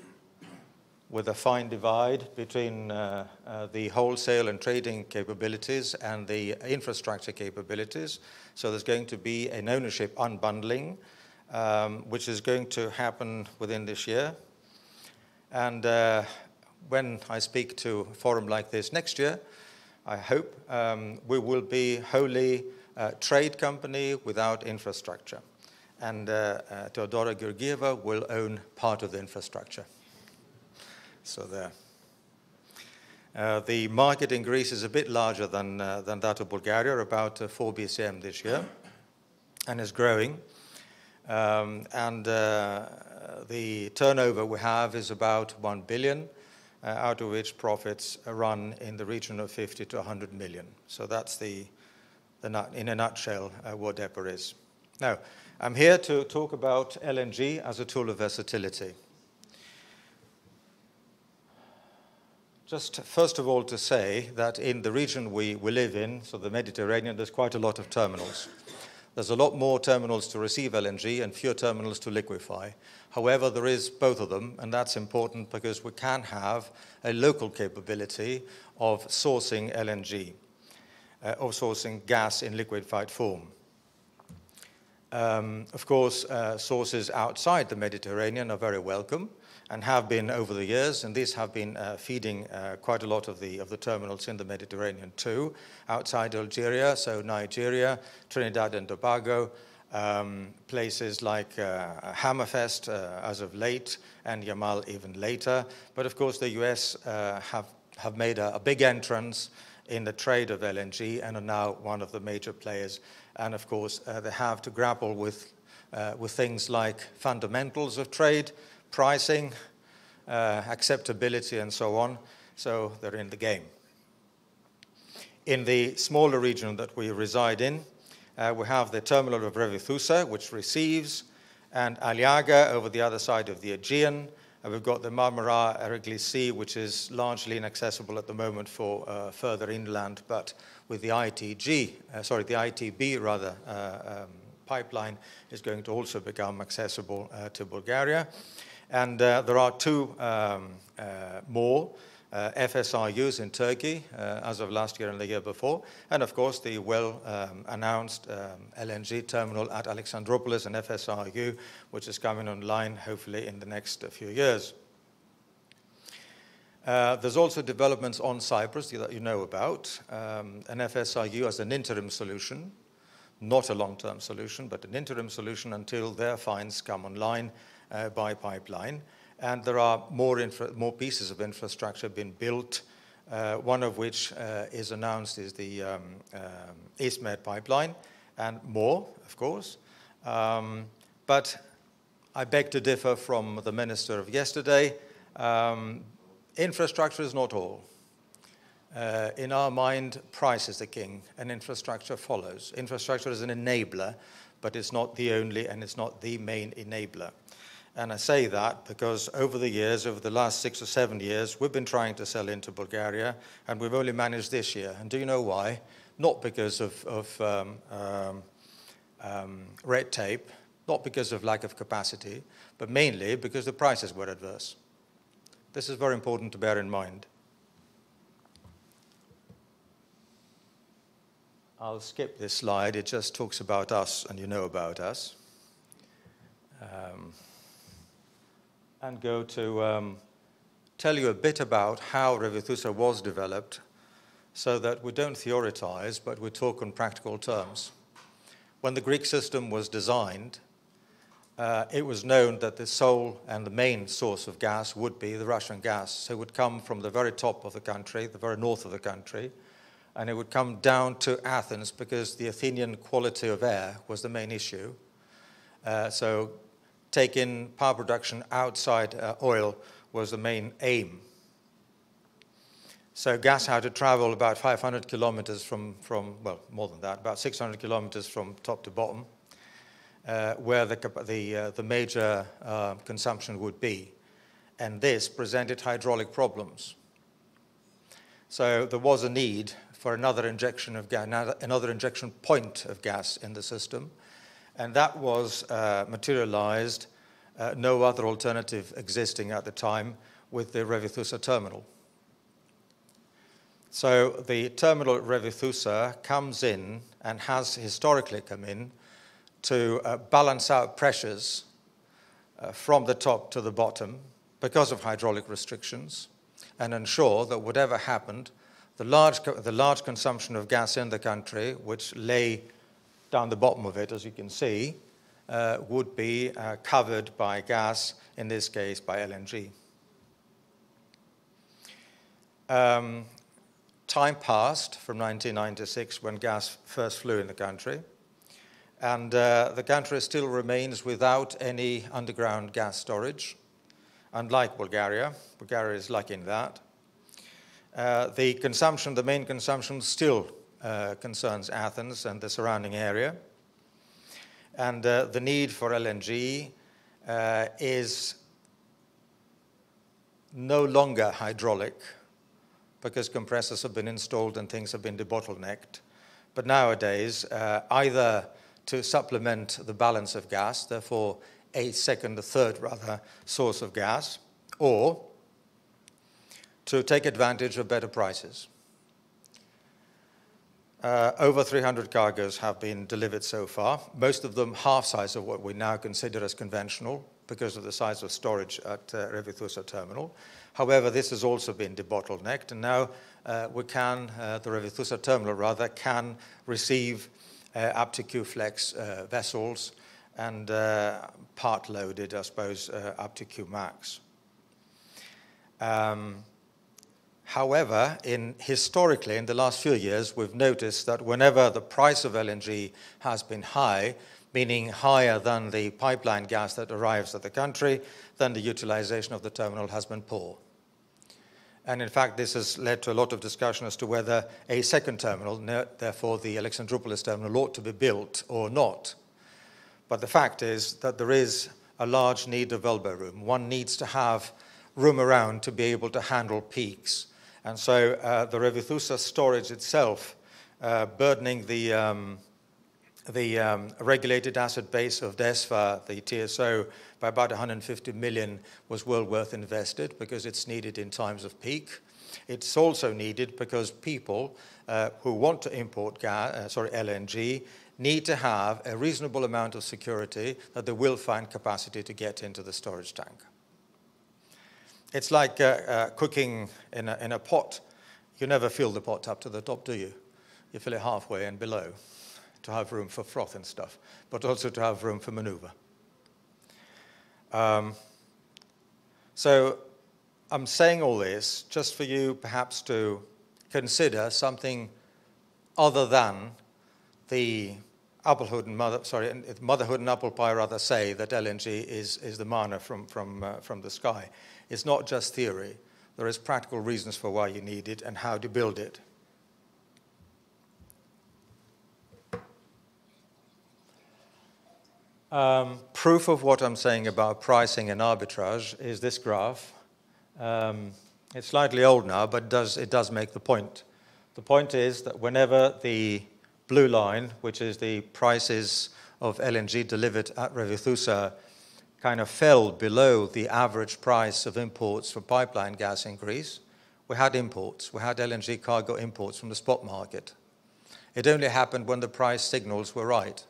with a fine divide between the wholesale and trading capabilities and the infrastructure capabilities. So there's going to be an ownership unbundling, which is going to happen within this year. And when I speak to a forum like this next year, I hope we will be wholly a trade company without infrastructure. And Teodora Georgieva will own part of the infrastructure. So there. The market in Greece is a bit larger than that of Bulgaria, about 4 BCM this year, and is growing. The turnover we have is about 1 billion, out of which profits run in the region of 50 to 100 million. So that's in a nutshell what DEPA is. Now, I'm here to talk about LNG as a tool of versatility. Just first of all to say that in the region we live in, so the Mediterranean, there's quite a lot of terminals. There's a lot more terminals to receive LNG and fewer terminals to liquefy. However, there is both of them, and that's important because we can have a local capability of sourcing LNG, of sourcing gas in liquefied form. Of course, sources outside the Mediterranean are very welcome and have been over the years, and these have been feeding quite a lot of the terminals in the Mediterranean too, outside Algeria, so Nigeria, Trinidad and Tobago, places like Hammerfest as of late, and Yamal even later. But of course the US have made a big entrance in the trade of LNG and are now one of the major players. And of course they have to grapple with things like fundamentals of trade, pricing, acceptability, and so on. So they're in the game. In the smaller region that we reside in, we have the terminal of Revithoussa, which receives, and Aliaga over the other side of the Aegean, We've got the Marmara-Ereğli Sea, which is largely inaccessible at the moment for further inland, but with the ITB pipeline is going to also become accessible to Bulgaria. And there are two more FSRUs in Turkey as of last year and the year before, and of course the well-announced LNG terminal at Alexandroupolis, an FSRU, which is coming online hopefully in the next few years. There's also developments on Cyprus that you know about, an FSRU as an interim solution, not a long-term solution, but an interim solution until their finds come online by pipeline. And there are more pieces of infrastructure being built, one of which is announced is the East Med pipeline, and more, of course. But I beg to differ from the minister of yesterday. Infrastructure is not all. In our mind, price is the king, and infrastructure follows. Infrastructure is an enabler, but it's not the only and it's not the main enabler. And I say that because over the years, over the last 6 or 7 years, we've been trying to sell into Bulgaria, and we've only managed this year. And do you know why? Not because of red tape, not because of lack of capacity, but mainly because the prices were adverse. This is very important to bear in mind. I'll skip this slide. It just talks about us, and you know about us. And go to tell you a bit about how Revithoussa was developed so that we don't theorize, but we talk in practical terms. When the Greek system was designed, it was known that the sole and the main source of gas would be the Russian gas. So it would come from the very top of the country, the very north of the country, and it would come down to Athens because the Athenian quality of air was the main issue. So taking power production outside oil was the main aim. So gas had to travel about 500 kilometers from well, more than that, about 600 kilometers from top to bottom, where the major consumption would be. And this presented hydraulic problems. So there was a need for another injection of gas, another injection point of gas in the system. And that was materialized, no other alternative existing at the time, with the Revithoussa terminal. So the terminal at Revithoussa comes in and has historically come in to balance out pressures from the top to the bottom because of hydraulic restrictions and ensure that whatever happened, the large consumption of gas in the country, which lay down the bottom of it, as you can see, would be covered by gas, in this case by LNG. Time passed from 1996 when gas first flew in the country, and the country still remains without any underground gas storage, unlike Bulgaria. Bulgaria is lucky in that. The consumption, the main consumption, still concerns Athens and the surrounding area. And the need for LNG is no longer hydraulic because compressors have been installed and things have been debottlenecked. But nowadays, either to supplement the balance of gas, therefore a third source of gas, or to take advantage of better prices. Over 300 cargoes have been delivered so far, most of them half size of what we now consider as conventional because of the size of storage at Revithoussa terminal. However, this has also been debottlenecked, and now the Revithoussa terminal can receive up to Q-Flex vessels and part-loaded, I suppose, up to Q-Max. However, historically, in the last few years, we've noticed that whenever the price of LNG has been high, meaning higher than the pipeline gas that arrives at the country, then the utilization of the terminal has been poor. And in fact, this has led to a lot of discussion as to whether a second terminal, therefore the Alexandroupolis terminal, ought to be built or not. But the fact is that there is a large need of elbow room. One needs to have room around to be able to handle peaks. And so the Revithousa storage itself, burdening the regulated asset base of DESFA, the TSO, by about 150 million was well worth invested because it's needed in times of peak. It's also needed because people who want to import LNG need to have a reasonable amount of security that they will find capacity to get into the storage tank. It's like cooking in a pot. You never fill the pot up to the top, do you? You fill it halfway and below to have room for froth and stuff, but also to have room for maneuver. So I'm saying all this just for you perhaps to consider something other than the motherhood and apple pie rather say that LNG is the manna from the sky. It's not just theory. There is practical reasons for why you need it and how to build it. Proof of what I'm saying about pricing and arbitrage is this graph. It's slightly old now, but it does make the point. The point is that whenever the blue line, which is the prices of LNG delivered at Revithousa, kind of fell below the average price of imports for pipeline gas in Greece, we had imports. We had LNG cargo imports from the spot market. It only happened when the price signals were right.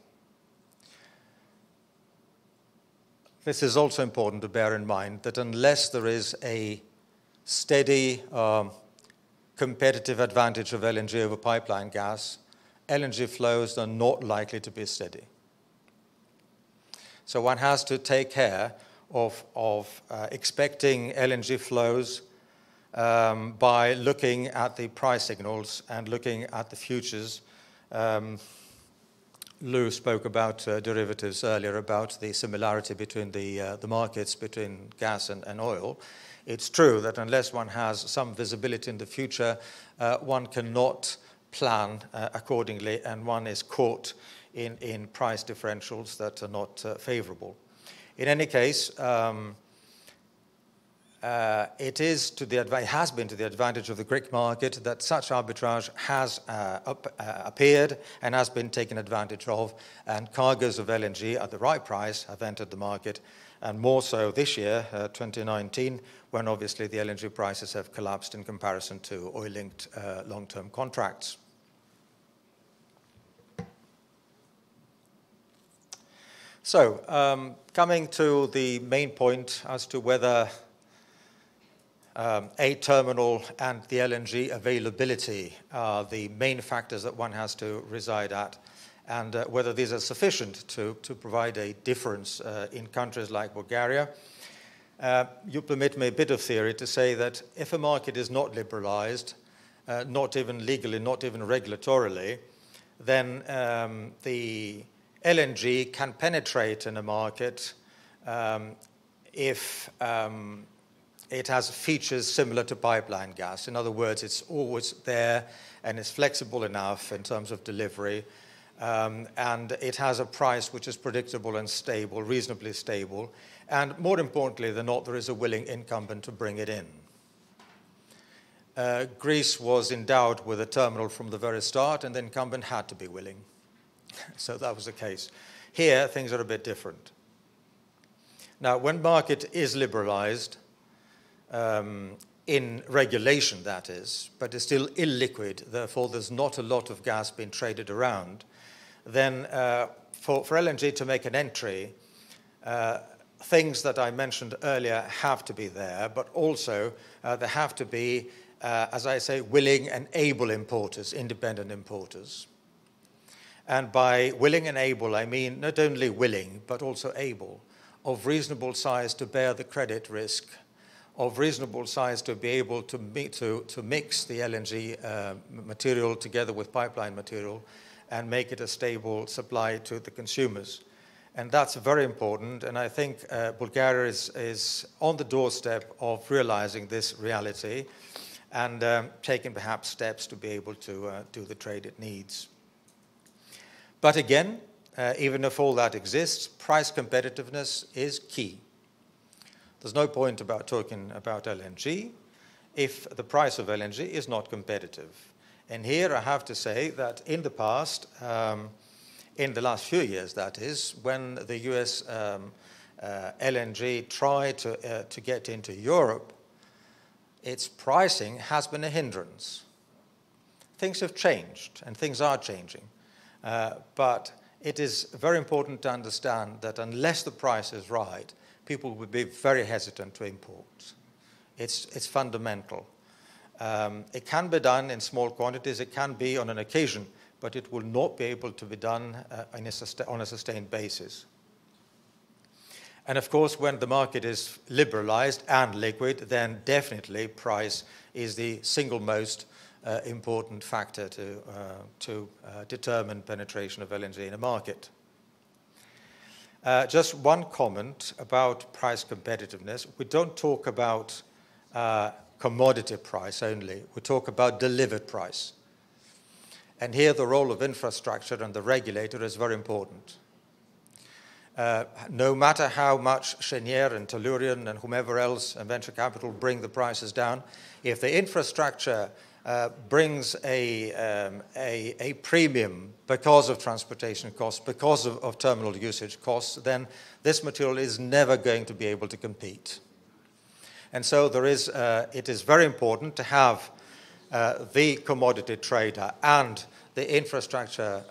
This is also important to bear in mind that unless there is a steady competitive advantage of LNG over pipeline gas, LNG flows are not likely to be steady. So one has to take care of expecting LNG flows by looking at the price signals and looking at the futures. Lou spoke about derivatives earlier, about the similarity between the markets between gas and oil. It's true that unless one has some visibility in the future, one cannot plan accordingly, and one is caught in price differentials that are not favorable. In any case, it has been to the advantage of the Greek market that such arbitrage has appeared and has been taken advantage of, and cargoes of LNG at the right price have entered the market, and more so this year, 2019, when obviously the LNG prices have collapsed in comparison to oil-linked long-term contracts. So, coming to the main point as to whether a terminal and the LNG availability are the main factors that one has to reside at, and whether these are sufficient to provide a difference in countries like Bulgaria. You permit me a bit of theory to say that if a market is not liberalized, not even legally, not even regulatorily, then the LNG can penetrate in a market if it has features similar to pipeline gas. In other words, it's always there and it's flexible enough in terms of delivery, and it has a price which is predictable and stable, reasonably stable, and more importantly than not, there is a willing incumbent to bring it in. Greece was endowed with a terminal from the very start, and the incumbent had to be willing. So that was the case. Here, things are a bit different. Now, when market is liberalized, in regulation that is, but is still illiquid, therefore there's not a lot of gas being traded around, then for LNG to make an entry, things that I mentioned earlier have to be there, but also there have to be, as I say, willing and able importers, independent importers. And by willing and able, I mean not only willing, but also able, of reasonable size to bear the credit risk, of reasonable size to be able to mix the LNG material together with pipeline material and make it a stable supply to the consumers. And that's very important, and I think Bulgaria is on the doorstep of realizing this reality and taking perhaps steps to be able to do the trade it needs. But again, even if all that exists, price competitiveness is key. There's no point about talking about LNG if the price of LNG is not competitive. And here I have to say that in the past, in the last few years that is, when the US LNG tried to get into Europe, its pricing has been a hindrance. Things have changed, and things are changing. But it is very important to understand that unless the price is right, people will be very hesitant to import. It's fundamental. It can be done in small quantities, it can be on an occasion, but it will not be able to be done on a sustained basis. And of course, when the market is liberalized and liquid, then definitely price is the single most important factor to determine penetration of LNG in a market. Just one comment about price competitiveness. We don't talk about commodity price only. We talk about delivered price. And here the role of infrastructure and the regulator is very important. No matter how much Cheniere and Tellurian and whomever else and venture capital bring the prices down, if the infrastructure brings a premium because of transportation costs, because of terminal usage costs, then this material is never going to be able to compete. And so it is very important to have the commodity trader and the infrastructure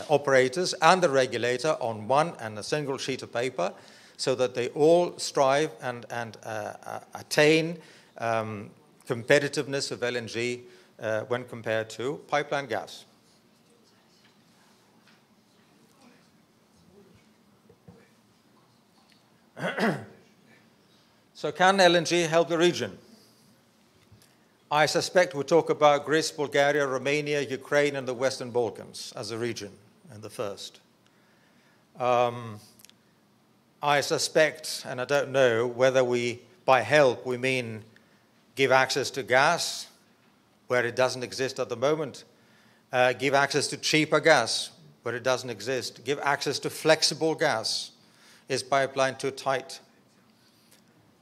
operators and the regulator on one and a single sheet of paper so that they all strive and attain competitiveness of LNG when compared to pipeline gas. So can LNG help the region? I suspect we'll talk about Greece, Bulgaria, Romania, Ukraine, and the Western Balkans as a region, and the first. I suspect, and I don't know, whether by help we mean give access to gas where it doesn't exist at the moment, give access to cheaper gas where it doesn't exist, give access to flexible gas. Is pipeline too tight?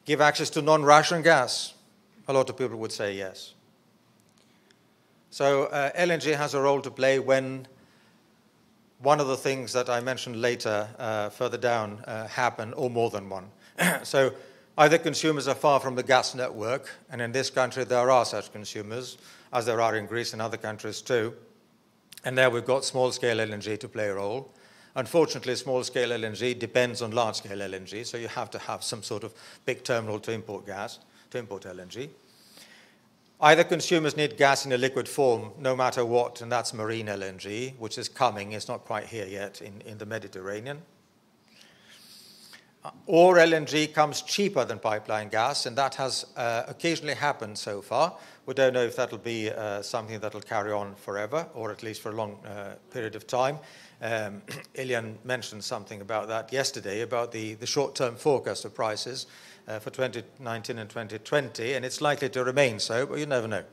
Give access to non-Russian gas. A lot of people would say yes. So LNG has a role to play when one of the things that I mentioned later, further down, happen, or more than one. So either consumers are far from the gas network, and in this country there are such consumers, as there are in Greece and other countries too. And there we've got small-scale LNG to play a role. Unfortunately, small-scale LNG depends on large-scale LNG, so you have to have some sort of big terminal to import gas, to import LNG. Either consumers need gas in a liquid form, no matter what, and that's marine LNG, which is coming. It's not quite here yet in the Mediterranean. Or LNG comes cheaper than pipeline gas, and that has occasionally happened so far. We don't know if that'll be something that'll carry on forever, or at least for a long period of time. Ilian mentioned something about that yesterday, about the short-term forecast of prices for 2019 and 2020, and it's likely to remain so, but you never know.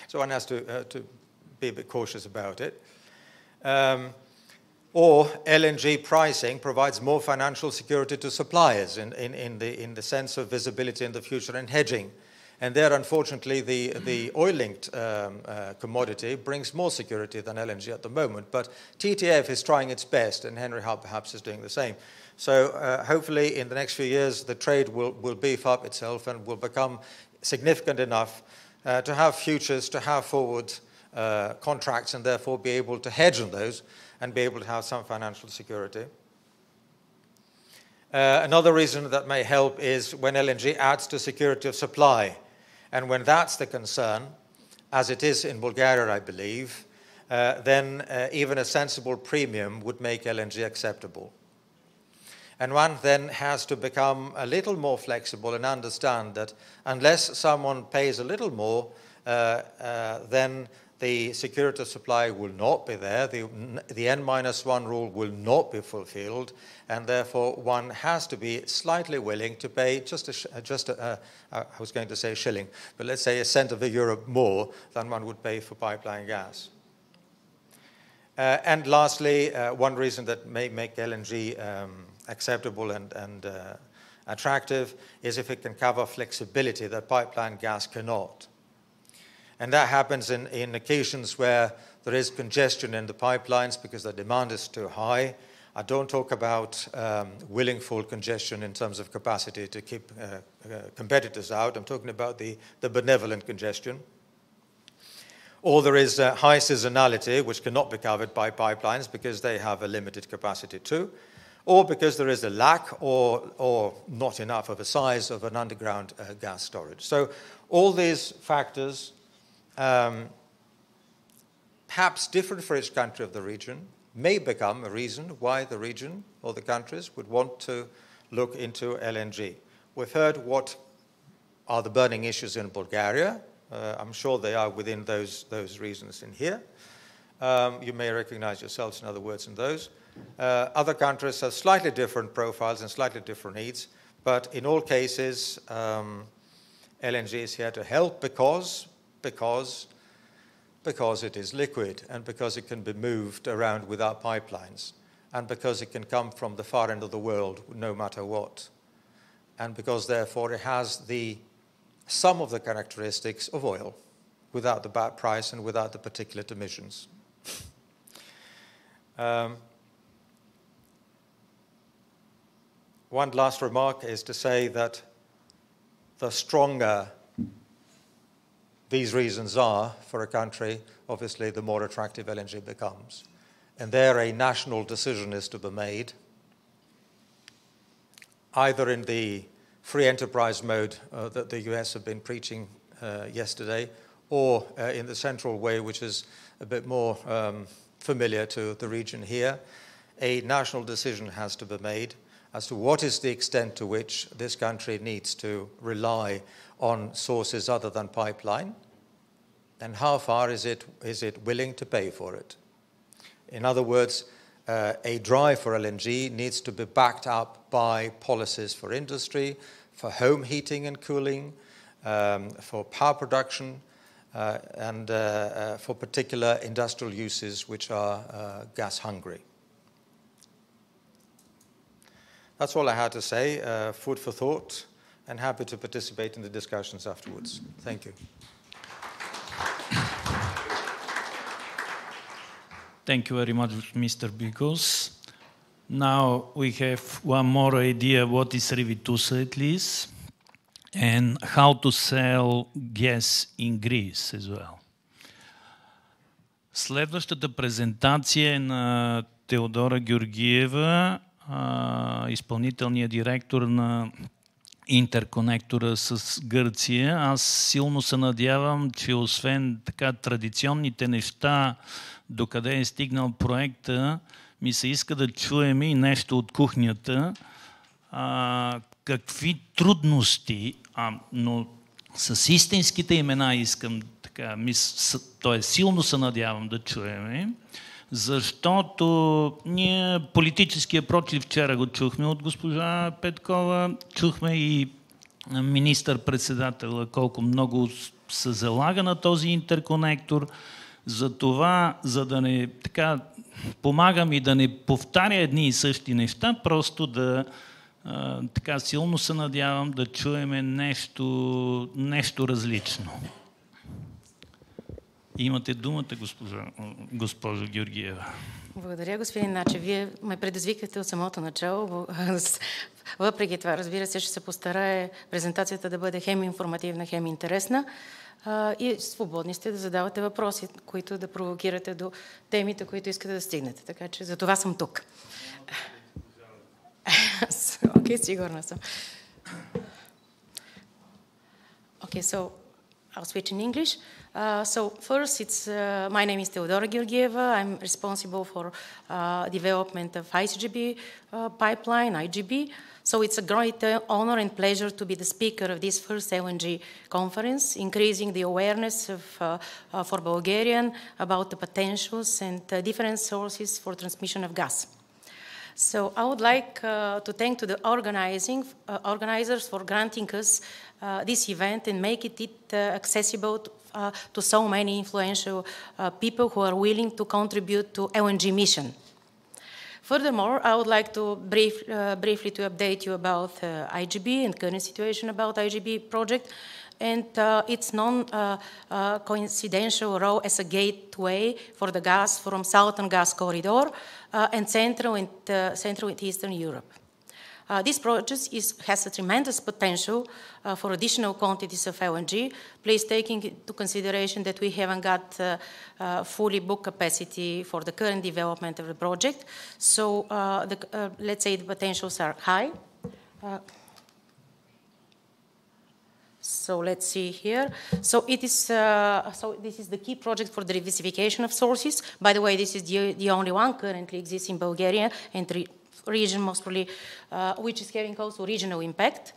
So one has to be a bit cautious about it. Or LNG pricing provides more financial security to suppliers in the sense of visibility in the future and hedging. And there, unfortunately, the oil-linked commodity brings more security than LNG at the moment. But TTF is trying its best, and Henry Hub perhaps is doing the same. So hopefully in the next few years, the trade will beef up itself and will become significant enough to have futures, to have forward contracts, and therefore be able to hedge on those and be able to have some financial security. Another reason that may help is when LNG adds to security of supply. And when that's the concern, as it is in Bulgaria, I believe, then even a sensible premium would make LNG acceptable. And one then has to become a little more flexible and understand that unless someone pays a little more, then the security of supply will not be there, the N-1 rule will not be fulfilled, and therefore one has to be slightly willing to pay I was going to say a shilling, but let's say a cent of a euro more than one would pay for pipeline gas. And lastly, one reason that may make LNG acceptable and attractive is if it can cover flexibility that pipeline gas cannot. And that happens in occasions where there is congestion in the pipelines because the demand is too high. I don't talk about willful congestion in terms of capacity to keep competitors out. I'm talking about the benevolent congestion. Or there is high seasonality, which cannot be covered by pipelines because they have a limited capacity too, or because there is a lack or not enough of a size of an underground gas storage. So all these factors, perhaps different for each country of the region, may become a reason why the region or the countries would want to look into LNG. We've heard what are the burning issues in Bulgaria. I'm sure they are within those reasons in here. You may recognize yourselves in other words in those. Other countries have slightly different profiles and slightly different needs, but in all cases, LNG is here to help because it is liquid and because it can be moved around without pipelines and because it can come from the far end of the world no matter what, and because therefore it has some of the characteristics of oil without the bad price and without the particulate emissions. One last remark is to say that the stronger these reasons are for a country, obviously the more attractive LNG becomes. And there a national decision is to be made, either in the free enterprise mode that the US have been preaching yesterday, or in the central way, which is a bit more familiar to the region here. A national decision has to be made as to what is the extent to which this country needs to rely on sources other than pipeline, and how far is it willing to pay for it. In other words, a drive for LNG needs to be backed up by policies for industry, for home heating and cooling, for power production, and for particular industrial uses which are gas hungry. That's all I had to say. Food for thought, and happy to participate in the discussions afterwards. Thank you. Thank you very much, Mr. Bikos. Now we have one more idea what is Revitusa at least, and how to sell gas in Greece as well. Следващата презентация е на Теодора Георгиева, изпълнителният директор на интерконектора с Гърция. Аз силно се надявам, че освен така традиционните неща, докъде е стигнал проекта, ми се иска да чуем и нещо от кухнята. Какви трудности, но с истинските имена искам така, т.е. силно се надявам да чуем, защото ние политическия прочит вчера го чухме от госпожа Петкова, чухме и министър-председателя колко много се залага на този интерконектор. За това, за да не така помагам и да не повтаря едни и същи неща, просто да така силно се надявам да чуем нещо различно. Имате думата, госпожо Георгиева. Благодаря, господин Начев. Вие ме предизвикахте от самото начало. Въпреки това, разбира се, ще се постарае презентацията да бъде хем информативна, хем интересна. И свободни сте да задавате въпроси, които да провокирате до темите, които искате да стигнете. Така че за това съм тук. Окей, сигурна съм. Okay, so I'll switch in English. So first, my name is Teodora Georgieva. I'm responsible for development of ICGB pipeline, IGB. So it's a great honor and pleasure to be the speaker of this first LNG conference, increasing the awareness for Bulgarian about the potentials and different sources for transmission of gas. So I would like to thank to the organizers for granting us this event and make it accessible to so many influential people who are willing to contribute to LNG mission. Furthermore, I would like to briefly to update you about IGB and current situation about IGB project and its non-coincidental role as a gateway for the gas from Southern Gas Corridor and Central and Eastern Europe. This project has a tremendous potential for additional quantities of LNG. Please take into consideration that we haven't got fully booked capacity for the current development of the project. So let's say the potentials are high. So let's see here. So it is. So this is the key project for the diversification of sources. By the way, this is the only one currently exists in Bulgaria and region mostly, which is having also regional impact.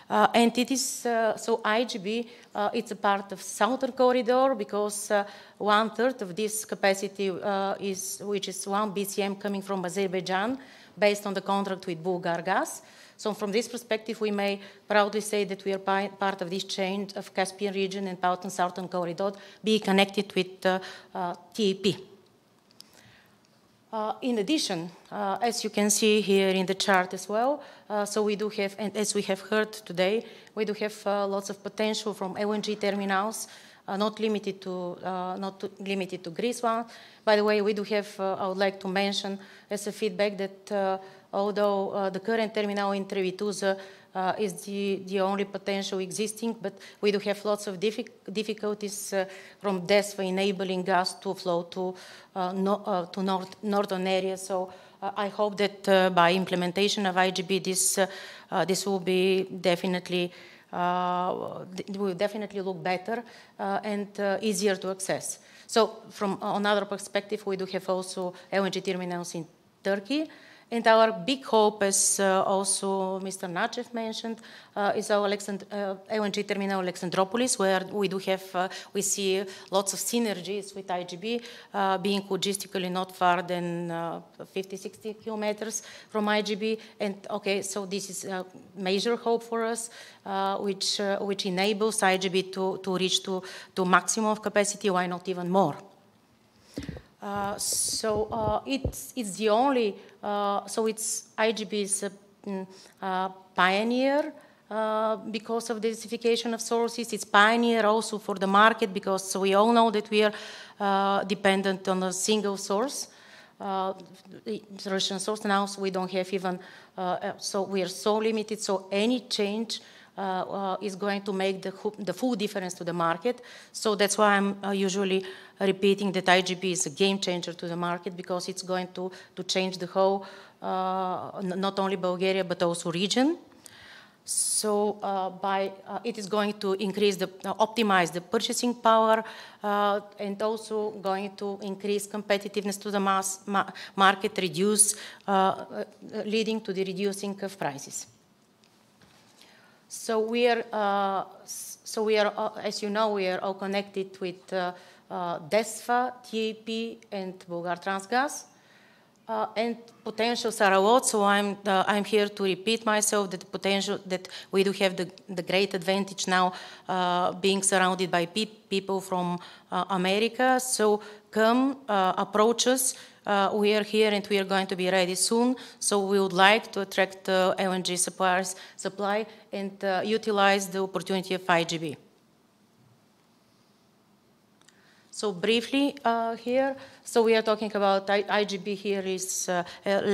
And it is, so IGB, it's a part of Southern Corridor because 1/3 of this capacity which is 1 BCM coming from Azerbaijan based on the contract with Bulgargas. So from this perspective, we may proudly say that we are part of this chain of Caspian region and Southern Corridor be connected with TAP. In addition, as you can see here in the chart as well, so we do have, and as we have heard today, we do have lots of potential from LNG terminals, not limited to Greece one. By the way, we do have, I would like to mention as a feedback that although the current terminal in Trevituza is the only potential existing, but we do have lots of difficulties from DESFA enabling gas to flow to northern areas. So I hope that by implementation of IGB, this will be definitely look better and easier to access. So from another perspective, we do have also LNG terminals in Turkey. And our big hope, as also Mr. Nachev mentioned, is our LNG terminal Alexandroupolis, where we do have, we see lots of synergies with IGB, being logistically not far than 50-60 kilometers from IGB. And okay, so this is a major hope for us, which enables IGB to reach to maximum of capacity, why not even more. It's the only, so it's IGB is a pioneer because of the diversification of sources. It's pioneer also for the market because we all know that we are dependent on a single source, the Russian source now, so we don't have even, so we are so limited, so any change is going to make the full difference to the market. So that's why I'm usually repeating that IGB is a game changer to the market because it's going to change the whole, not only Bulgaria, but also region. So it is going to increase optimize the purchasing power and also going to increase competitiveness to the market, leading to the reducing of prices. So we are, as you know, we are all connected with DESFA, TAP, and Bulgar Transgas. And potentials are a lot, so I'm here to repeat myself that the potential that we do have the great advantage now being surrounded by people from America. So come, approach us. We are here and we are going to be ready soon. So we would like to attract LNG supply and utilize the opportunity of IGB. So briefly here, so we are talking about IGB here is,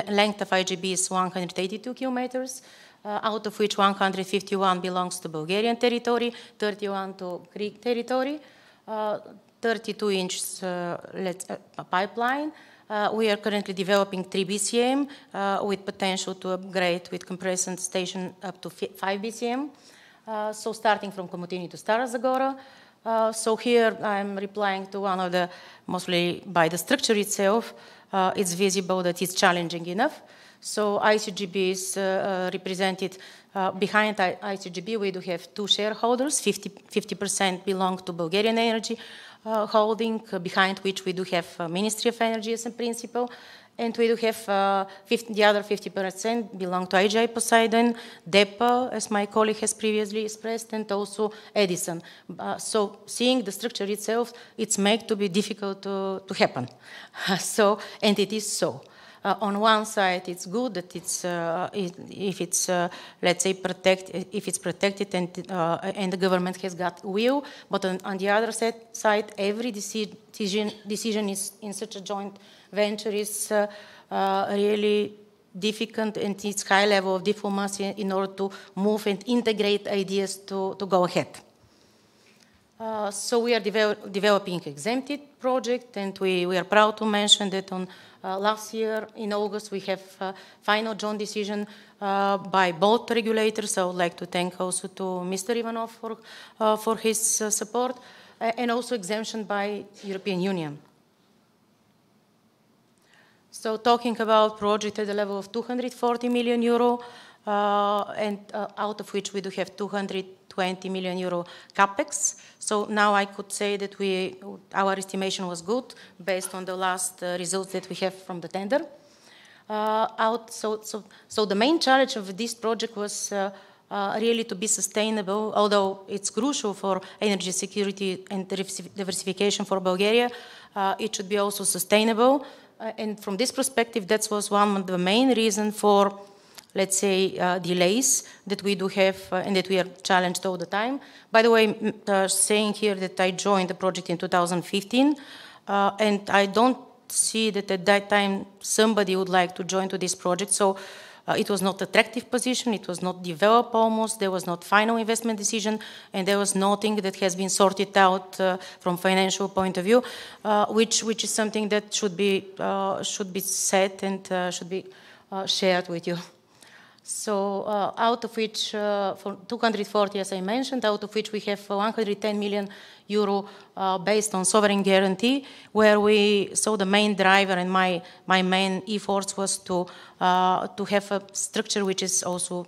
length of IGB is 182 kilometers, out of which 151 belongs to Bulgarian territory, 31 to Greek territory, 32 inches pipeline. We are currently developing 3 BCM with potential to upgrade with compression station up to 5 BCM. So starting from Komotini to Stara Zagora. So here I'm replying to one of the, mostly by the structure itself, it's visible that it's challenging enough. So ICGB is represented, behind ICGB we do have 2 shareholders, 50% belong to Bulgarian Energy Holding, behind which we do have Ministry of Energy as a principal, And we do have the other 50% belong to IGI Poseidon, DEPA, as my colleague has previously expressed, and also Edison. So seeing the structure itself, it's made to be difficult to happen. And it is so. On one side, it's good that it's if it's let's say if it's protected and the government has got will. But on the other side, every decision is in such a joint venture is really difficult, and it's high level of diplomacy in order to move and integrate ideas to go ahead. So we are developing exempted project, and we are proud to mention that on last year in August we have final joint decision by both regulators. I would like to thank also to Mr. Ivanov for his support, and also exemption by European Union. So talking about project at the level of 240 million euro, and out of which we do have 220 million euro capex. So now I could say that our estimation was good based on the last results that we have from the tender. So the main challenge of this project was really to be sustainable, although it's crucial for energy security and diversification for Bulgaria. It should be also sustainable. And from this perspective, that was one of the main reasons for, let's say, delays that we do have and that we are challenged all the time. By the way, saying here that I joined the project in 2015, and I don't see that at that time somebody would like to join to this project. So it was not attractive position, it was not developed almost, there was not final investment decision, and there was nothing that has been sorted out from financial point of view, which is something that should be said and should be shared with you. So out of which, for 240, as I mentioned, out of which we have 110 million euro based on sovereign guarantee, where so the main driver and my main efforts was to have a structure which is also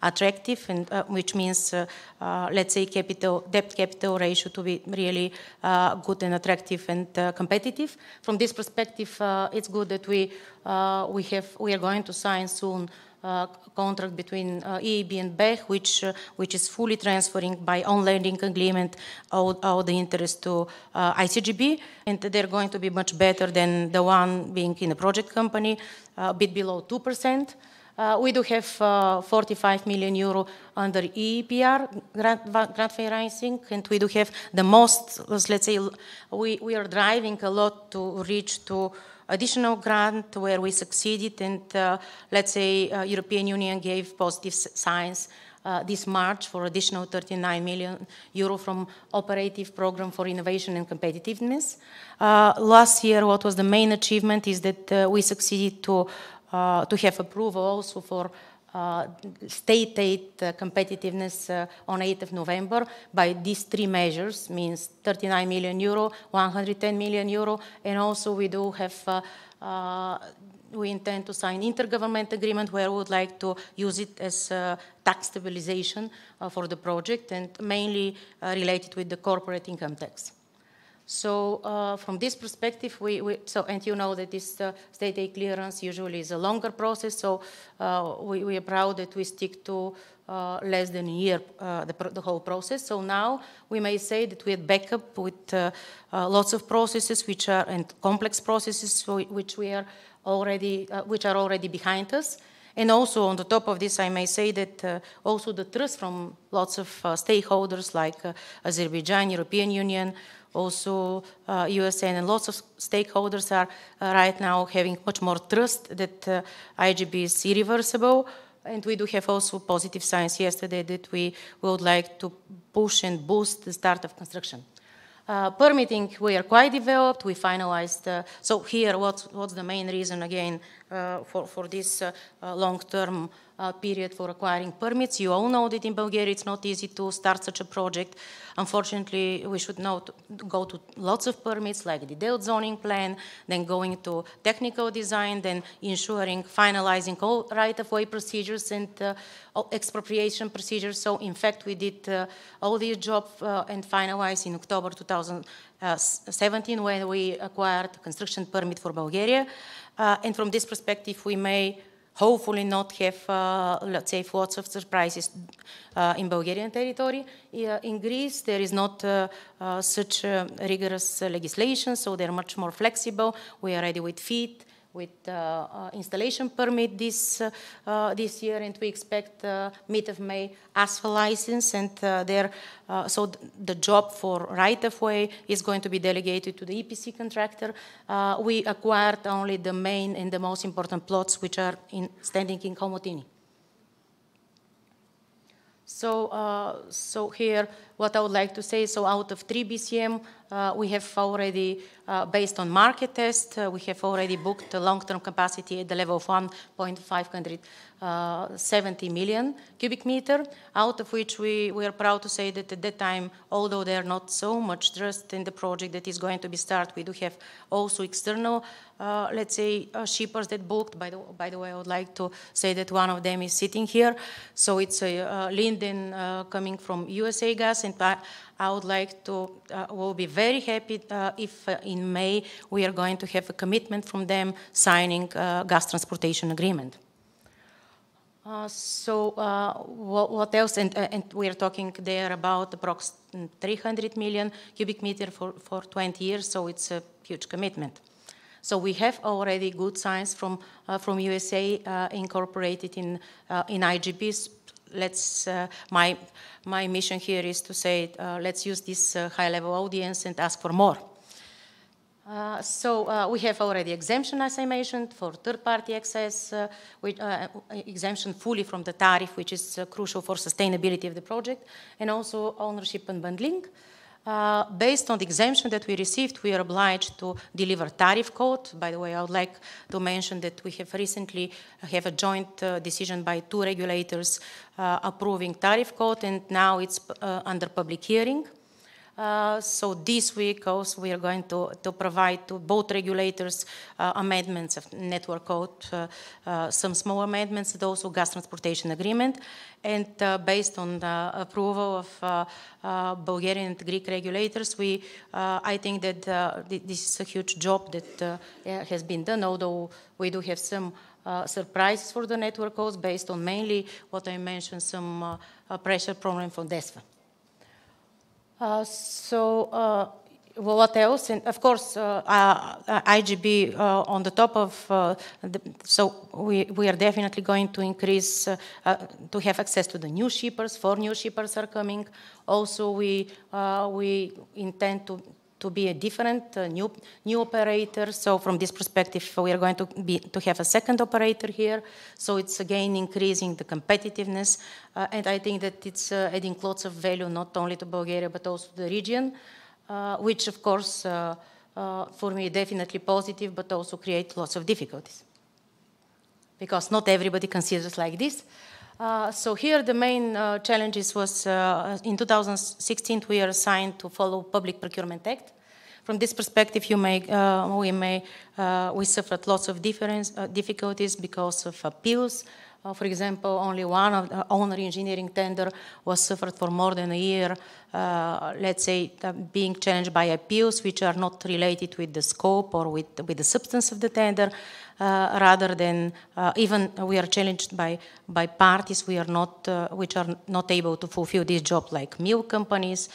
attractive, and which means, let's say, debt capital ratio to be really good and attractive and competitive. From this perspective, it's good that we are going to sign soon contract between EIB and BEH, which is fully transferring by on-lending agreement all the interest to ICGB, and they're going to be much better than the one being in a project company, a bit below 2%. We do have 45 million euro under EPR grant financing, and we do have the most, let's say, we are driving a lot to reach to additional grant where we succeeded, and let's say European Union gave positive signs this March for additional 39 million euro from operative program for innovation and competitiveness. Last year, what was the main achievement is that we succeeded to have approval also for state aid competitiveness on 8th of November by these three measures, means 39 million euro, 110 million euro, and also we do have, we intend to sign intergovernment agreement where we would like to use it as tax stabilization for the project, and mainly related with the corporate income tax. So from this perspective, and you know that this state aid clearance usually is a longer process, so we are proud that we stick to less than a year the whole process. So now we may say that we are back up with lots of processes and complex processes which are already behind us. And also on the top of this, I may say that also the trust from lots of stakeholders like Azerbaijan, European Union, also USA, and lots of stakeholders are right now having much more trust that IGB is irreversible. And we do have also positive signs yesterday that we would like to push and boost the start of construction. Permitting, we are quite developed. We finalized. So here, what's the main reason again for this long-term period for acquiring permits? You all know that in Bulgaria it's not easy to start such a project. Unfortunately, we should go to lots of permits, like the detailed zoning plan, then going to technical design, then ensuring finalizing all right-of-way procedures and expropriation procedures. So in fact, we did all this job and finalized in October 2018 2017 when we acquired a construction permit for Bulgaria. And from this perspective, we may hopefully not have, let's say, lots of surprises in Bulgarian territory. In Greece, there is not such rigorous legislation, so they're much more flexible. We are ready with FEED, with installation permit this year, and we expect mid of May asphalt license, and so the job for right-of-way is going to be delegated to the EPC contractor. We acquired only the main and the most important plots, which are standing in Komotini. So here, what I would like to say, so out of 3 BCM, we have already, based on market test, we have already booked a long-term capacity at the level of 1.570 million cubic meter, out of which we are proud to say that at that time, although there are not so much trust in the project that is going to be started, we do have also external, let's say, shippers that booked. By the way, I would like to say that one of them is sitting here. So it's Linden coming from USA Gas, and I would like to, we'll be very happy if in May we are going to have a commitment from them signing gas transportation agreement. What else? And we are talking there about approximately 300 million cubic meter for 20 years, so it's a huge commitment. So we have already good signs from USA incorporated in IGBs. My mission here is to say, let's use this high-level audience and ask for more. We have already exemption, as I mentioned, for third-party access, with exemption fully from the tariff, which is crucial for sustainability of the project, and also ownership and bundling. Based on the exemption that we received, we are obliged to deliver tariff code. By the way, I would like to mention that we have recently have a joint decision by 2 regulators approving tariff code, and now it's under public hearing. So this week also we are going to provide to both regulators amendments of network code, some small amendments, and also gas transportation agreement. And based on the approval of Bulgarian and Greek regulators, I think that this is a huge job that has been done, although we do have some surprises for the network codes based on mainly what I mentioned, some pressure problem from DESFA. What else? And of course, IGB on the top of, we are definitely going to increase, to have access to the new shippers. 4 new shippers are coming. Also, we intend to be a different new operator. So from this perspective, we are going to have a second operator here. So it's again increasing the competitiveness, and I think that it's adding lots of value not only to Bulgaria but also to the region, which of course for me definitely positive, but also create lots of difficulties because not everybody considers like this. So here the main challenges was in 2016 we are assigned to follow Public Procurement Act. From this perspective, we suffered lots of difficulties because of appeals. For example, only one of the owner engineering tender was suffered for more than a year, let's say, being challenged by appeals which are not related with the scope or with the substance of the tender, rather than even we are challenged by parties which are not able to fulfill this job, like milk companies.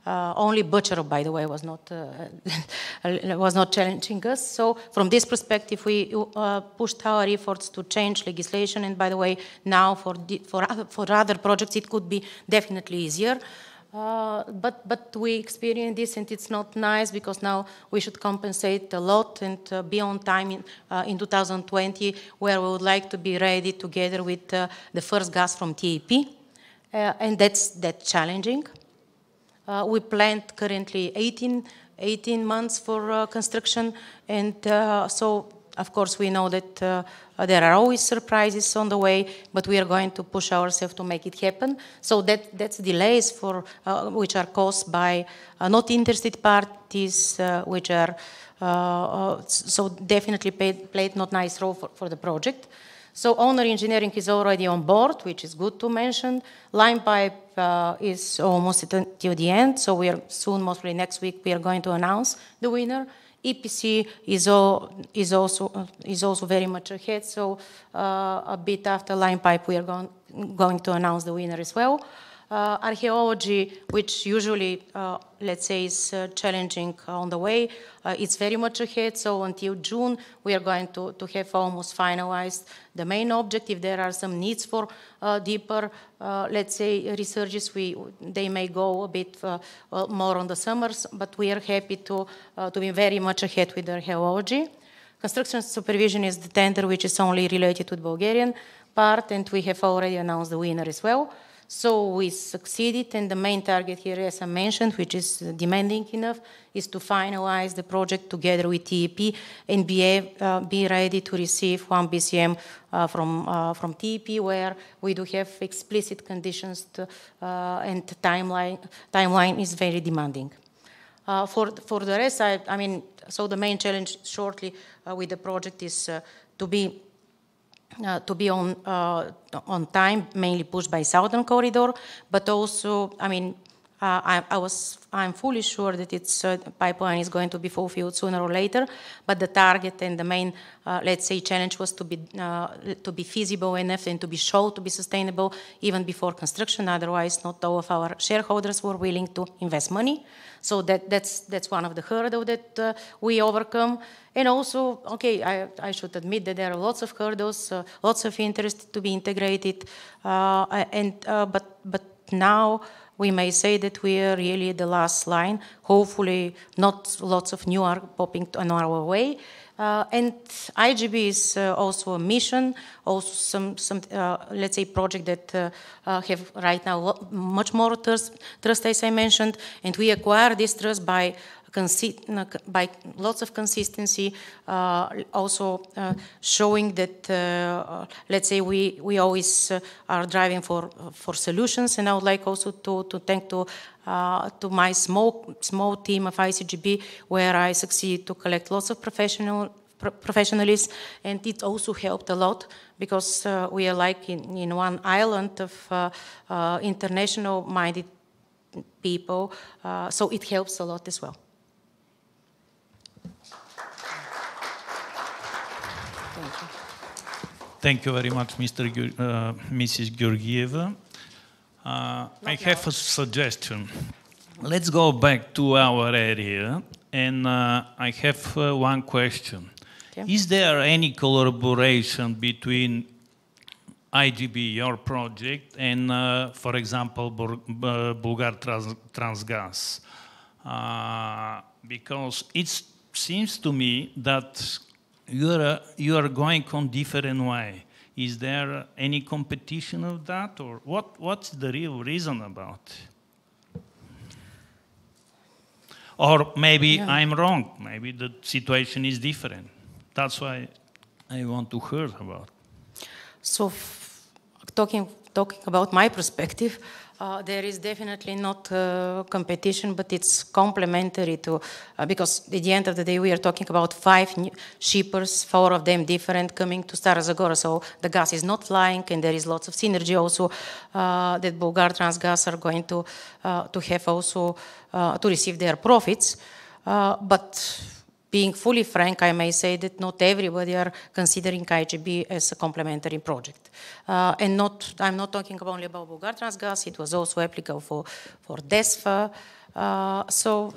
Only butcher, by the way, was not challenging us. So from this perspective, we pushed our efforts to change legislation. And by the way, now for other projects, it could be definitely easier. But we experience this, and it's not nice because now we should compensate a lot and be on time in 2020, where we would like to be ready together with the first gas from TAP, and that's challenging. We planned currently 18 months for construction, and so of course we know that there are always surprises on the way, but we are going to push ourselves to make it happen. So that's delays which are caused by not interested parties, which are so definitely played not nice role for the project. So owner engineering is already on board, which is good to mention. Line pipe is almost till the end, so we are soon, mostly next week, we are going to announce the winner. EPC is also very much ahead, so a bit after line pipe we are going to announce the winner as well. Archaeology, which usually, let's say, is challenging on the way, it's very much ahead, so until June we are going to have almost finalized the main objective. There are some needs for deeper, let's say, researches. They may go a bit more on the summers, but we are happy to be very much ahead with archaeology. Construction supervision is the tender which is only related to the Bulgarian part, and we have already announced the winner as well. So we succeeded, and the main target here, as I mentioned, which is demanding enough, is to finalize the project together with TEP and be ready to receive 1 BCM from TEP, where we do have explicit conditions and timeline is very demanding. For the rest, I mean, so the main challenge shortly with the project is to be on time, mainly pushed by Southern Corridor, but also, I mean, I'm fully sure that its pipeline is going to be fulfilled sooner or later, but the target and the main, let's say, challenge was to be feasible enough and to be shown to be sustainable even before construction. Otherwise, not all of our shareholders were willing to invest money. So that's one of the hurdles that we overcome. And also, okay, I should admit that there are lots of hurdles, lots of interest to be integrated, but now we may say that we are really the last line. Hopefully, not lots of new are popping on our way. And IGB is also a mission, also some let's say, project that have right now much more trust, as I mentioned, and we acquire this trust by lots of consistency, also showing that, let's say, we always are driving for solutions. And I would like also to thank to my small team of ICGB, where I succeed to collect lots of professionalism, and it also helped a lot because we are like in one island of international-minded people, so it helps a lot as well. Thank you very much, Mrs. Georgieva. I have a suggestion. Let's go back to our area, and I have one question. Okay. Is there any collaboration between IGB, your project, and, for example, Bulgartransgaz? Because it seems to me that you are going on different way. Is there any competition of that, or what's the real reason about? Or maybe I'm wrong. Maybe the situation is different. That's why I want to hear about. So, talking about my perspective, there is definitely not competition, but it's complementary to, because at the end of the day, we are talking about 5 new shippers, 4 of them different, coming to Stara Zagora. So the gas is not flying, and there is lots of synergy also that Bulgartransgaz are going to have also to receive their profits. But being fully frank, I may say that not everybody are considering IGB as a complementary project. And I'm not talking only about Bulgartransgaz, it was also applicable for DESFA. So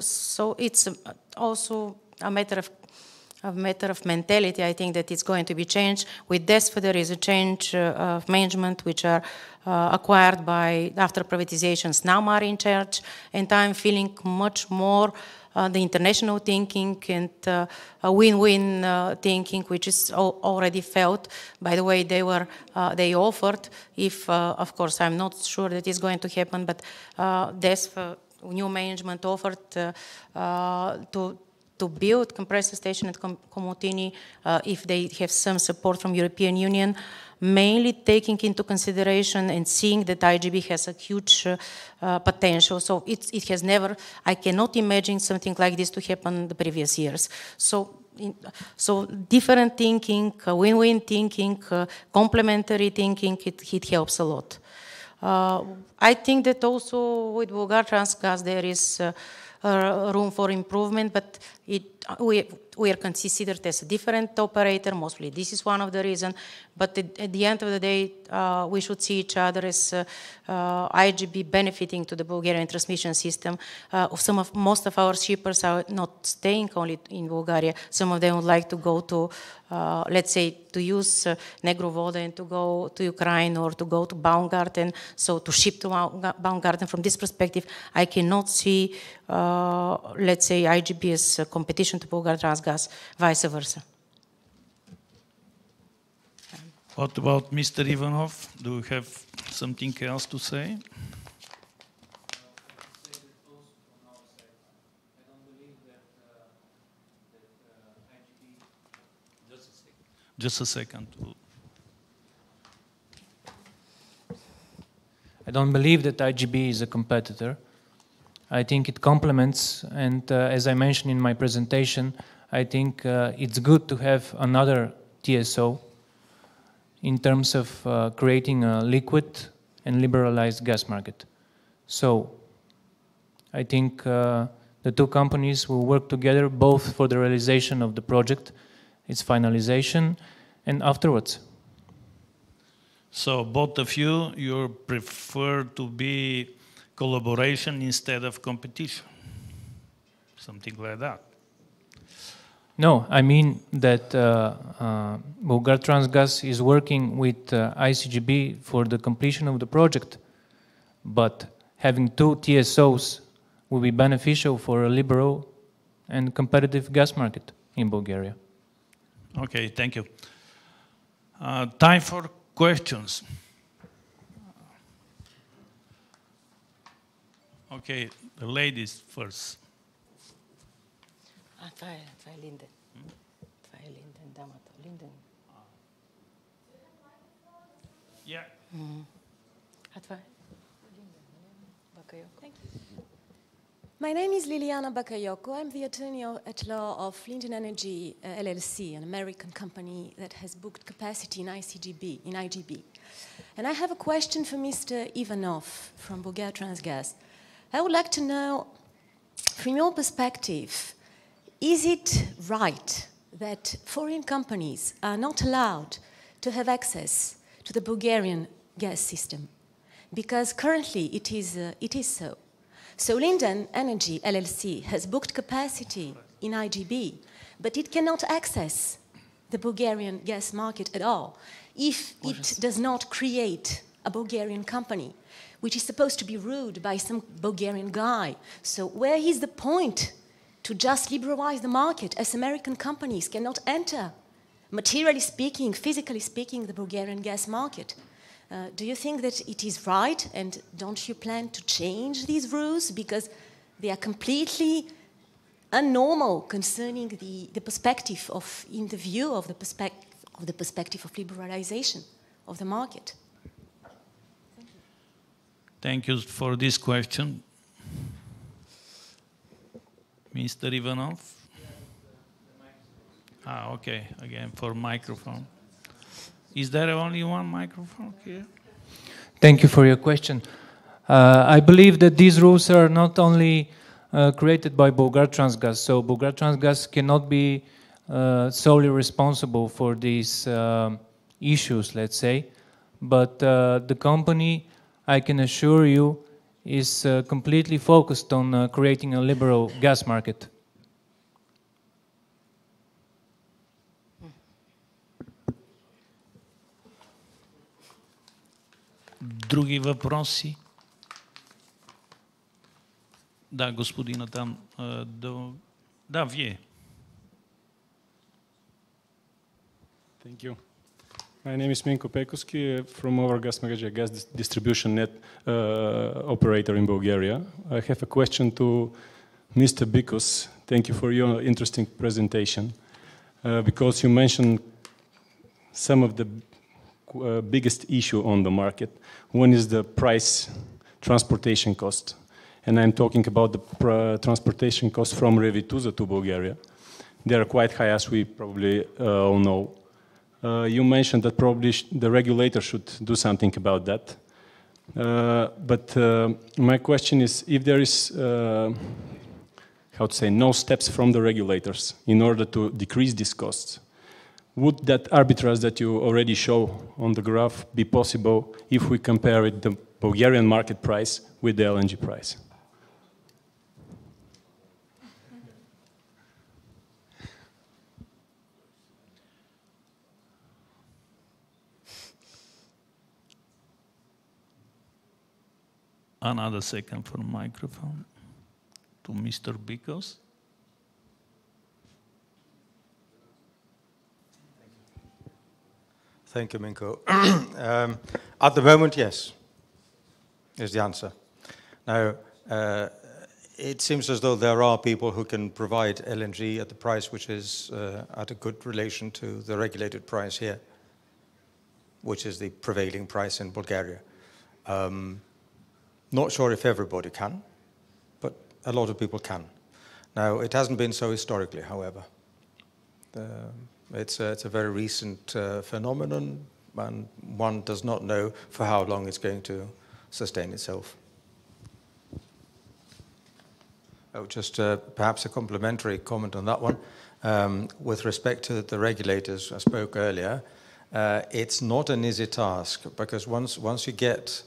it's also a matter of mentality. I think that it's going to be changed. With DESFA, there is a change of management, which are acquired after privatizations, now are in charge, and I'm feeling much more the international thinking and a win-win thinking, which is already felt. By the way, they offered, if of course I'm not sure that it's going to happen, but DESFA new management offered to to build compressor station at Komotini if they have some support from European Union, mainly taking into consideration and seeing that IGB has a huge potential. So it has never, I cannot imagine something like this to happen the previous years. So different thinking, win-win thinking, complementary thinking, it helps a lot. I think that also with Bulgartransgaz there is room for improvement, but we are considered as a different operator, mostly this is one of the reasons, but at the end of the day, we should see each other as IGB benefiting to the Bulgarian transmission system. Most of our shippers are not staying only in Bulgaria. Some of them would like to go to, let's say, to use Negrovoda and to go to Ukraine or to go to Baumgarten, so to ship to Baumgarten. From this perspective, I cannot see, let's say, IGB as competition to Bulgartransgaz, vice versa. What about Mr. Ivanov? Do you have something else to say? Just a second. I don't believe that IGB is a competitor. I think it complements, and as I mentioned in my presentation, I think it's good to have another TSO in terms of creating a liquid and liberalized gas market. So I think the two companies will work together both for the realization of the project, its finalization, and afterwards. So both of you prefer to be collaboration instead of competition, something like that. No, I mean that Bulgartransgaz is working with ICGB for the completion of the project, but having two TSOs will be beneficial for a liberal and competitive gas market in Bulgaria. Okay, thank you. Time for questions. Okay, the ladies first. Yeah. My name is Liliana Bakayoko. I'm the attorney at law of Linden Energy LLC, an American company that has booked capacity in IGB. And I have a question for Mr. Ivanov from Bulgartransgaz. I would like to know, from your perspective, is it right that foreign companies are not allowed to have access to the Bulgarian gas system? Because currently it is so. So Linden Energy LLC has booked capacity in IGB, but it cannot access the Bulgarian gas market at all if it does not create a Bulgarian company, which is supposed to be ruled by some Bulgarian guy. So where is the point to just liberalize the market as American companies cannot enter, materially speaking, physically speaking, the Bulgarian gas market? Do you think that it is right, and don't you plan to change these rules because they are completely unnormal concerning the perspective of, in the view of the perspective of liberalization of the market? Thank you for this question. Mr. Ivanov? Okay, again, for microphone. Is there only one microphone here? Thank you for your question. I believe that these rules are not only created by Bulgartransgaz, so Bulgartransgaz cannot be solely responsible for these issues, let's say, but the company, I can assure you, is completely focused on creating a liberal gas market. Други въпроси? Да, господина там. Да, вие. Thank you. My name is Minko Pekovski from Overgas Magagia Gas Distribution Net operator in Bulgaria. I have a question to Mr. Bikos. Thank you for your interesting presentation. Because you mentioned some of the biggest issue on the market. One is the price transportation cost. And I'm talking about the transportation cost from Revituza to Bulgaria. They are quite high, as we probably all know. You mentioned that probably the regulator should do something about that. But my question is, if there is, how to say, no steps from the regulators in order to decrease these costs, would that arbitrage that you already show on the graph be possible if we compare it, the Bulgarian market price with the LNG price? Another second for microphone to Mr. Bikos. Thank you, Minko. At the moment, yes, is the answer. Now, it seems as though there are people who can provide LNG at the price which is at a good relation to the regulated price here, which is the prevailing price in Bulgaria. Not sure if everybody can, but a lot of people can. Now, it hasn't been so historically, however. It's a very recent phenomenon, and one does not know for how long it's going to sustain itself. Oh, just perhaps a complimentary comment on that one. With respect to the regulators I spoke earlier, it's not an easy task, because once you get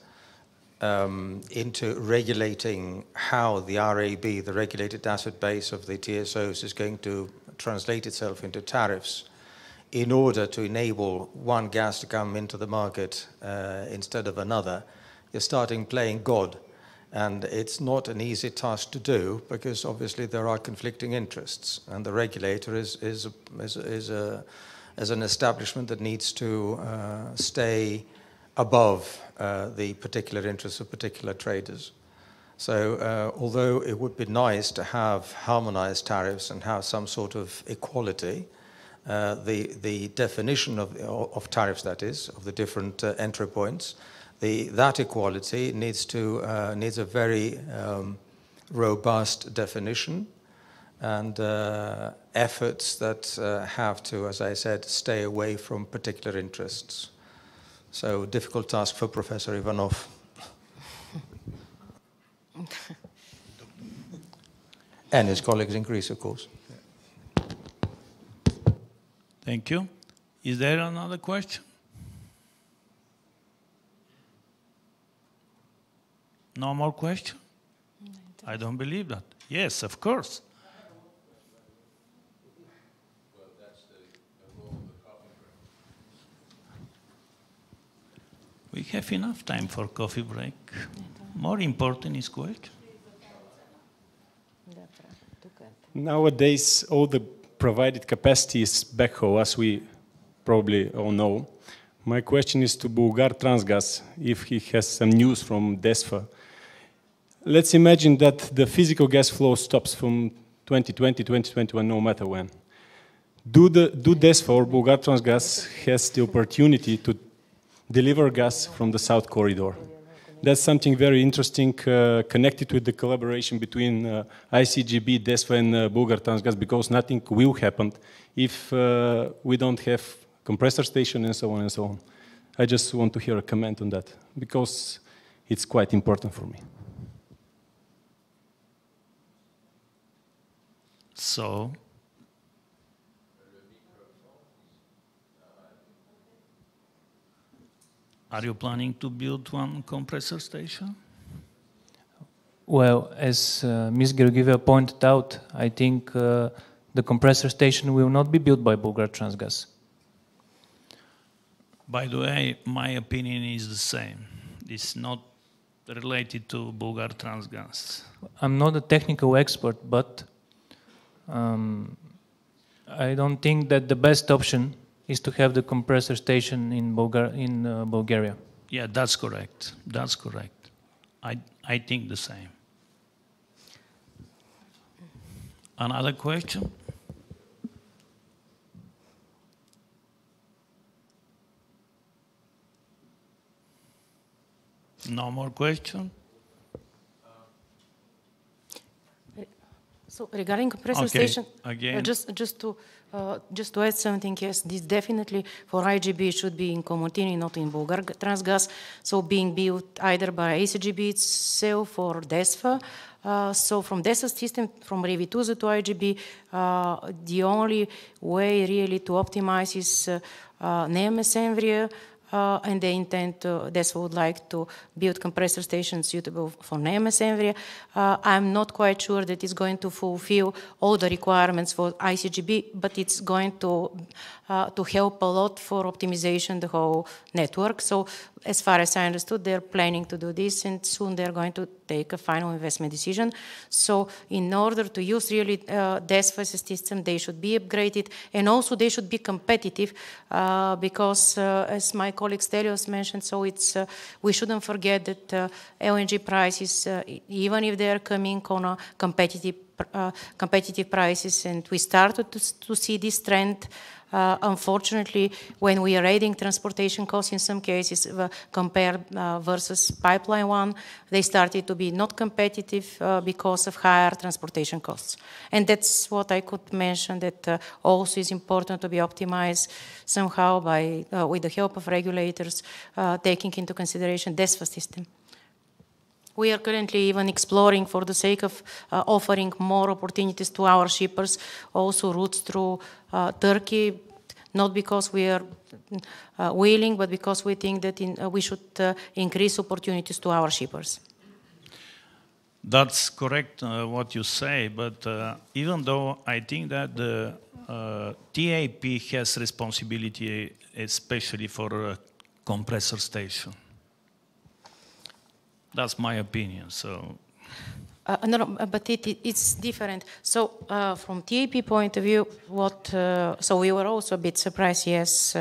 into regulating how the RAB, the regulated asset base of the TSOs, is going to translate itself into tariffs in order to enable one gas to come into the market instead of another, you're starting playing God. And it's not an easy task to do, because obviously there are conflicting interests, and the regulator is an establishment that needs to stay above the particular interests of particular traders. So although it would be nice to have harmonized tariffs and have some sort of equality, the definition of tariffs, that is, of the different entry points, that equality needs a very robust definition, and efforts that have to, as I said, stay away from particular interests. So, difficult task for Professor Ivanov. And his colleagues in Greece, of course. Thank you. Is there another question? No more question? I don't believe that. Yes, of course. We have enough time for coffee break. More important is question. Nowadays, all the provided capacity is backhaul, as we probably all know. My question is to Bulgartransgaz, if he has some news from DESFA. Let's imagine that the physical gas flow stops from 2020, 2021, no matter when. Do DESFA or Bulgartransgaz has the opportunity to deliver gas from the South Corridor? That's something very interesting connected with the collaboration between ICGB, DESFA and Bulgartransgaz, because nothing will happen if we don't have compressor station and so on and so on. I just want to hear a comment on that, because it's quite important for me. So, are you planning to build one compressor station? Well, as Ms. Georgieva pointed out, I think the compressor station will not be built by Bulgartransgaz. By the way, my opinion is the same. It's not related to Bulgartransgaz. I'm not a technical expert, but I don't think that the best option is to have the compressor station in Bulgaria. Yeah, that's correct. That's correct. I think the same. Another question? No more question? So regarding compressor Okay, station, again. just to add something, yes, this definitely for IGB should be in Comunitini, not in Bulgar Transgas. So being built either by ACGB itself or DESFA. So from DESFA system, from Revituza to IGB, the only way really to optimize is NEMS Envria. And the intent, DESFA would like to build compressor stations suitable for NEMS Envria. I'm not quite sure that it's going to fulfill all the requirements for ICGB, but it's going to help a lot for optimization the whole network. So as far as I understood, they're planning to do this, and soon they're going to take a final investment decision. So in order to use really DESFA system, they should be upgraded, and also they should be competitive because as my colleague Stelios mentioned, so it's we shouldn't forget that LNG prices, even if they're coming on a competitive prices, and we started to see this trend. Unfortunately, when we are adding transportation costs in some cases compared versus pipeline one, they started to be not competitive because of higher transportation costs. And that's what I could mention, that also is important to be optimized somehow by, with the help of regulators, taking into consideration DESFA system. We are currently even exploring, for the sake of offering more opportunities to our shippers, also routes through Turkey, not because we are willing, but because we think that we should increase opportunities to our shippers. That's correct what you say, but even though I think that the TAP has responsibility, especially for compressor station. That's my opinion. So. No, but it's different. So from TAP point of view, so we were also a bit surprised, yes,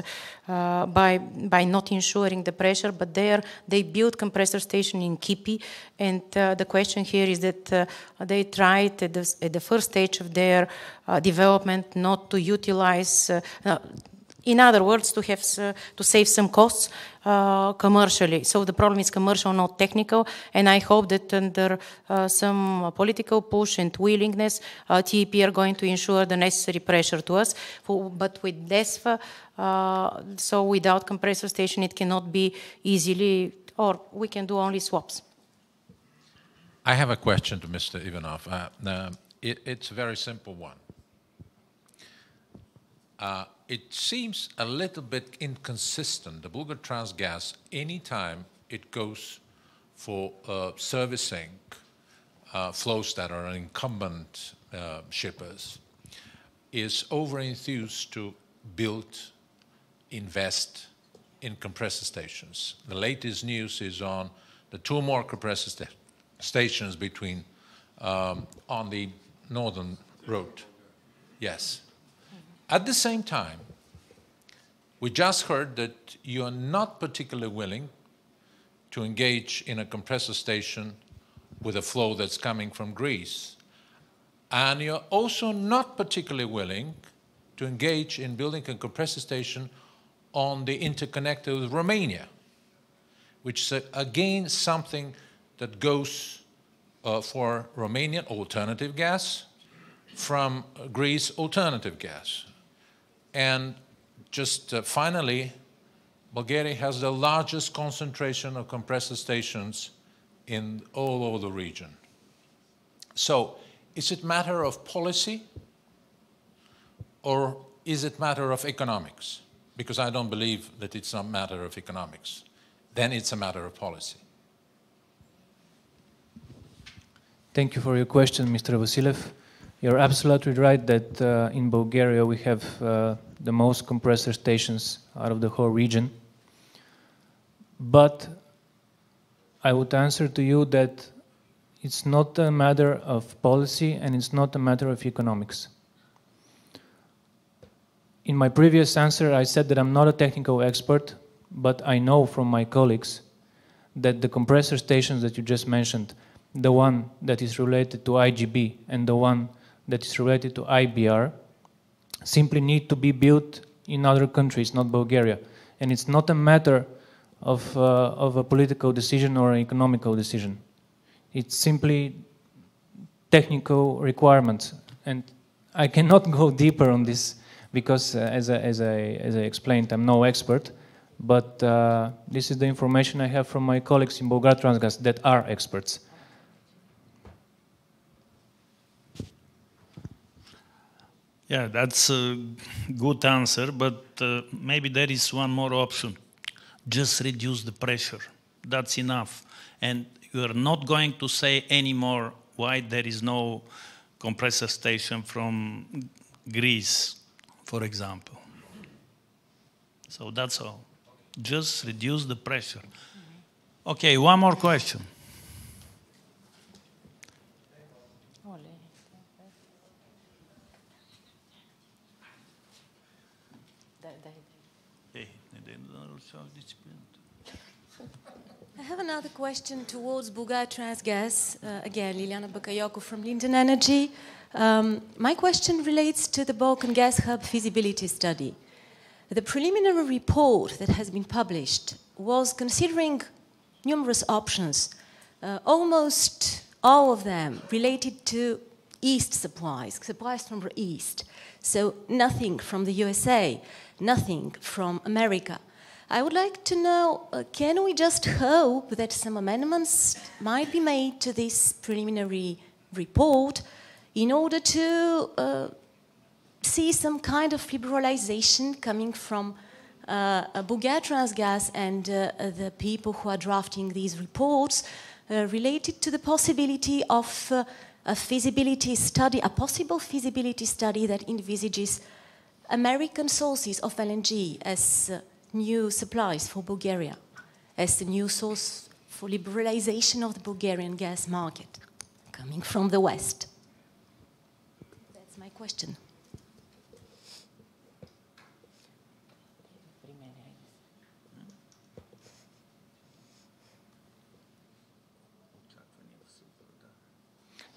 by not ensuring the pressure, but they built compressor station in Kipi, and the question here is that they tried at the first stage of their development not to utilize, in other words, to save some costs commercially. So the problem is commercial, not technical, and I hope that under some political push and willingness, TAP are going to ensure the necessary pressure to us. But with DESFA, so without compressor station, it cannot be easily, or we can do only swaps. I have a question to Mr. Ivanov. It's a very simple one. It seems a little bit inconsistent. The Bulgar Transgas, anytime it goes for servicing flows that are incumbent shippers, is over-enthused to build, invest in compressor stations. The latest news is on the 2 more compressor stations between on the northern road. Yes. At the same time, we just heard that you are not particularly willing to engage in a compressor station with a flow that's coming from Greece. And you're also not particularly willing to engage in building a compressor station on the interconnector with Romania, which is again something that goes for Romanian alternative gas, from Greece alternative gas. And just finally, Bulgaria has the largest concentration of compressor stations in all over the region. So is it a matter of policy or is it a matter of economics? Because I don't believe that it's a matter of economics. Then it's a matter of policy. Thank you for your question, Mr. Vasilev. You're absolutely right that in Bulgaria we have the most compressor stations out of the whole region. But I would answer to you that it's not a matter of policy and it's not a matter of economics. In my previous answer, I said that I'm not a technical expert, but I know from my colleagues that the compressor stations that you just mentioned, the one that is related to IGB and the one that is related to IBR simply need to be built in other countries, not Bulgaria. And it's not a matter of a political decision or an economical decision. It's simply technical requirements. And I cannot go deeper on this because, as I explained, I'm no expert. But this is the information I have from my colleagues in Bulgartransgaz that are experts. Yeah, that's a good answer, but maybe there is one more option. Just reduce the pressure. That's enough. And you are not going to say anymore why there is no compressor station from Greece, for example. So that's all. Just reduce the pressure. Okay, one more question. I have another question towards Bulgartransgaz. Again, Liliana Bakayoko from Linden Energy. My question relates to the Balkan Gas Hub feasibility study. The preliminary report that has been published was considering numerous options, almost all of them related to east supplies from the east. So nothing from the USA, nothing from America. I would like to know, can we just hope that some amendments might be made to this preliminary report in order to see some kind of liberalization coming from Bulgartransgaz and the people who are drafting these reports related to the possibility of a feasibility study, a possible feasibility study that envisages American sources of LNG as new supplies for Bulgaria, as a new source for liberalization of the Bulgarian gas market coming from the West. That's my question.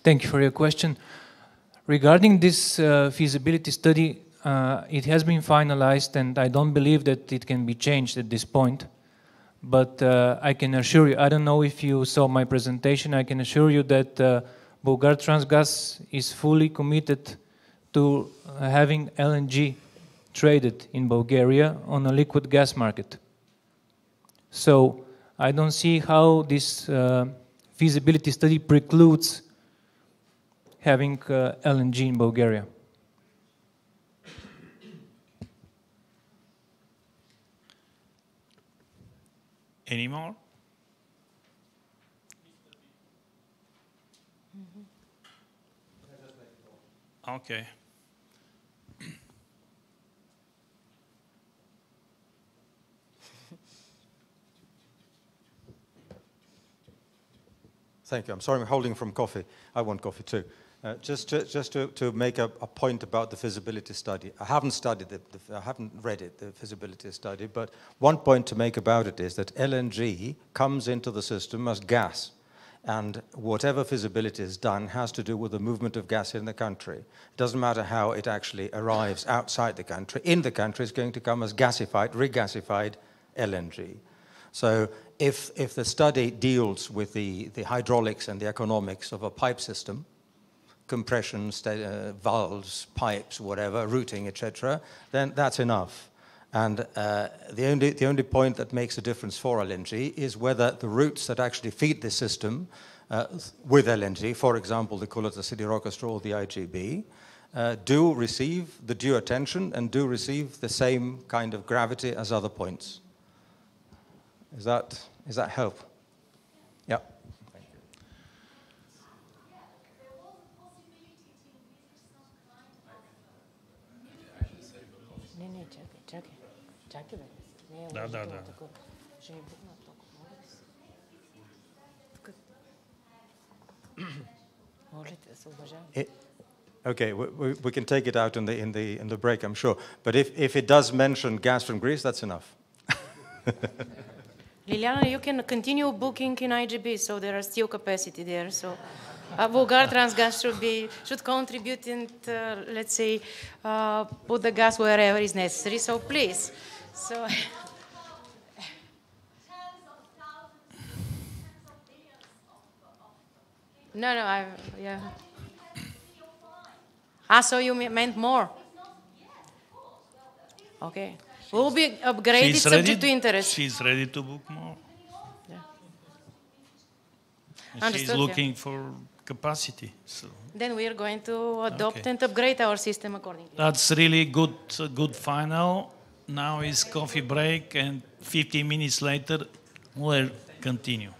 Thank you for your question. Regarding this feasibility study, it has been finalized and I don't believe that it can be changed at this point. But I can assure you, I don't know if you saw my presentation, I can assure you that Bulgartransgaz is fully committed to having LNG traded in Bulgaria on a liquid gas market. So I don't see how this feasibility study precludes having LNG in Bulgaria. Any more? Okay. Thank you. I'm sorry I'm holding from coffee. I want coffee too. Just to make a point about the feasibility study. I haven't studied it, I haven't read it, the feasibility study, but one point to make about it is that LNG comes into the system as gas, and whatever feasibility is done has to do with the movement of gas in the country. It doesn't matter how it actually arrives outside the country. In the country, it's going to come as gasified, regasified LNG. So if the study deals with the hydraulics and the economics of a pipe system, compression, valves, pipes, whatever, routing, etc., then that's enough. And the only point that makes a difference for LNG is whether the routes that actually feed the system with LNG, for example, the Kulata City Rockestra or the IGB, do receive the due attention and do receive the same kind of gravity as other points. Is that help? Yeah. Да. Okay, we can take it out in the break, I'm sure. But if it does mention gas from Greece, that's enough. Liliana, you can continue booking in IGB, so there are still capacity there. So Bulgar Transgas should contribute and, let's say, put the gas wherever is necessary. So please. So. No, yeah. So you meant more? Okay. Will be upgraded subject to interest. She's ready to book more. Yeah. She's looking for capacity. So. Then we are going to adopt and upgrade our system accordingly. That's really good final. Now is coffee break, and 15 minutes later we'll continue.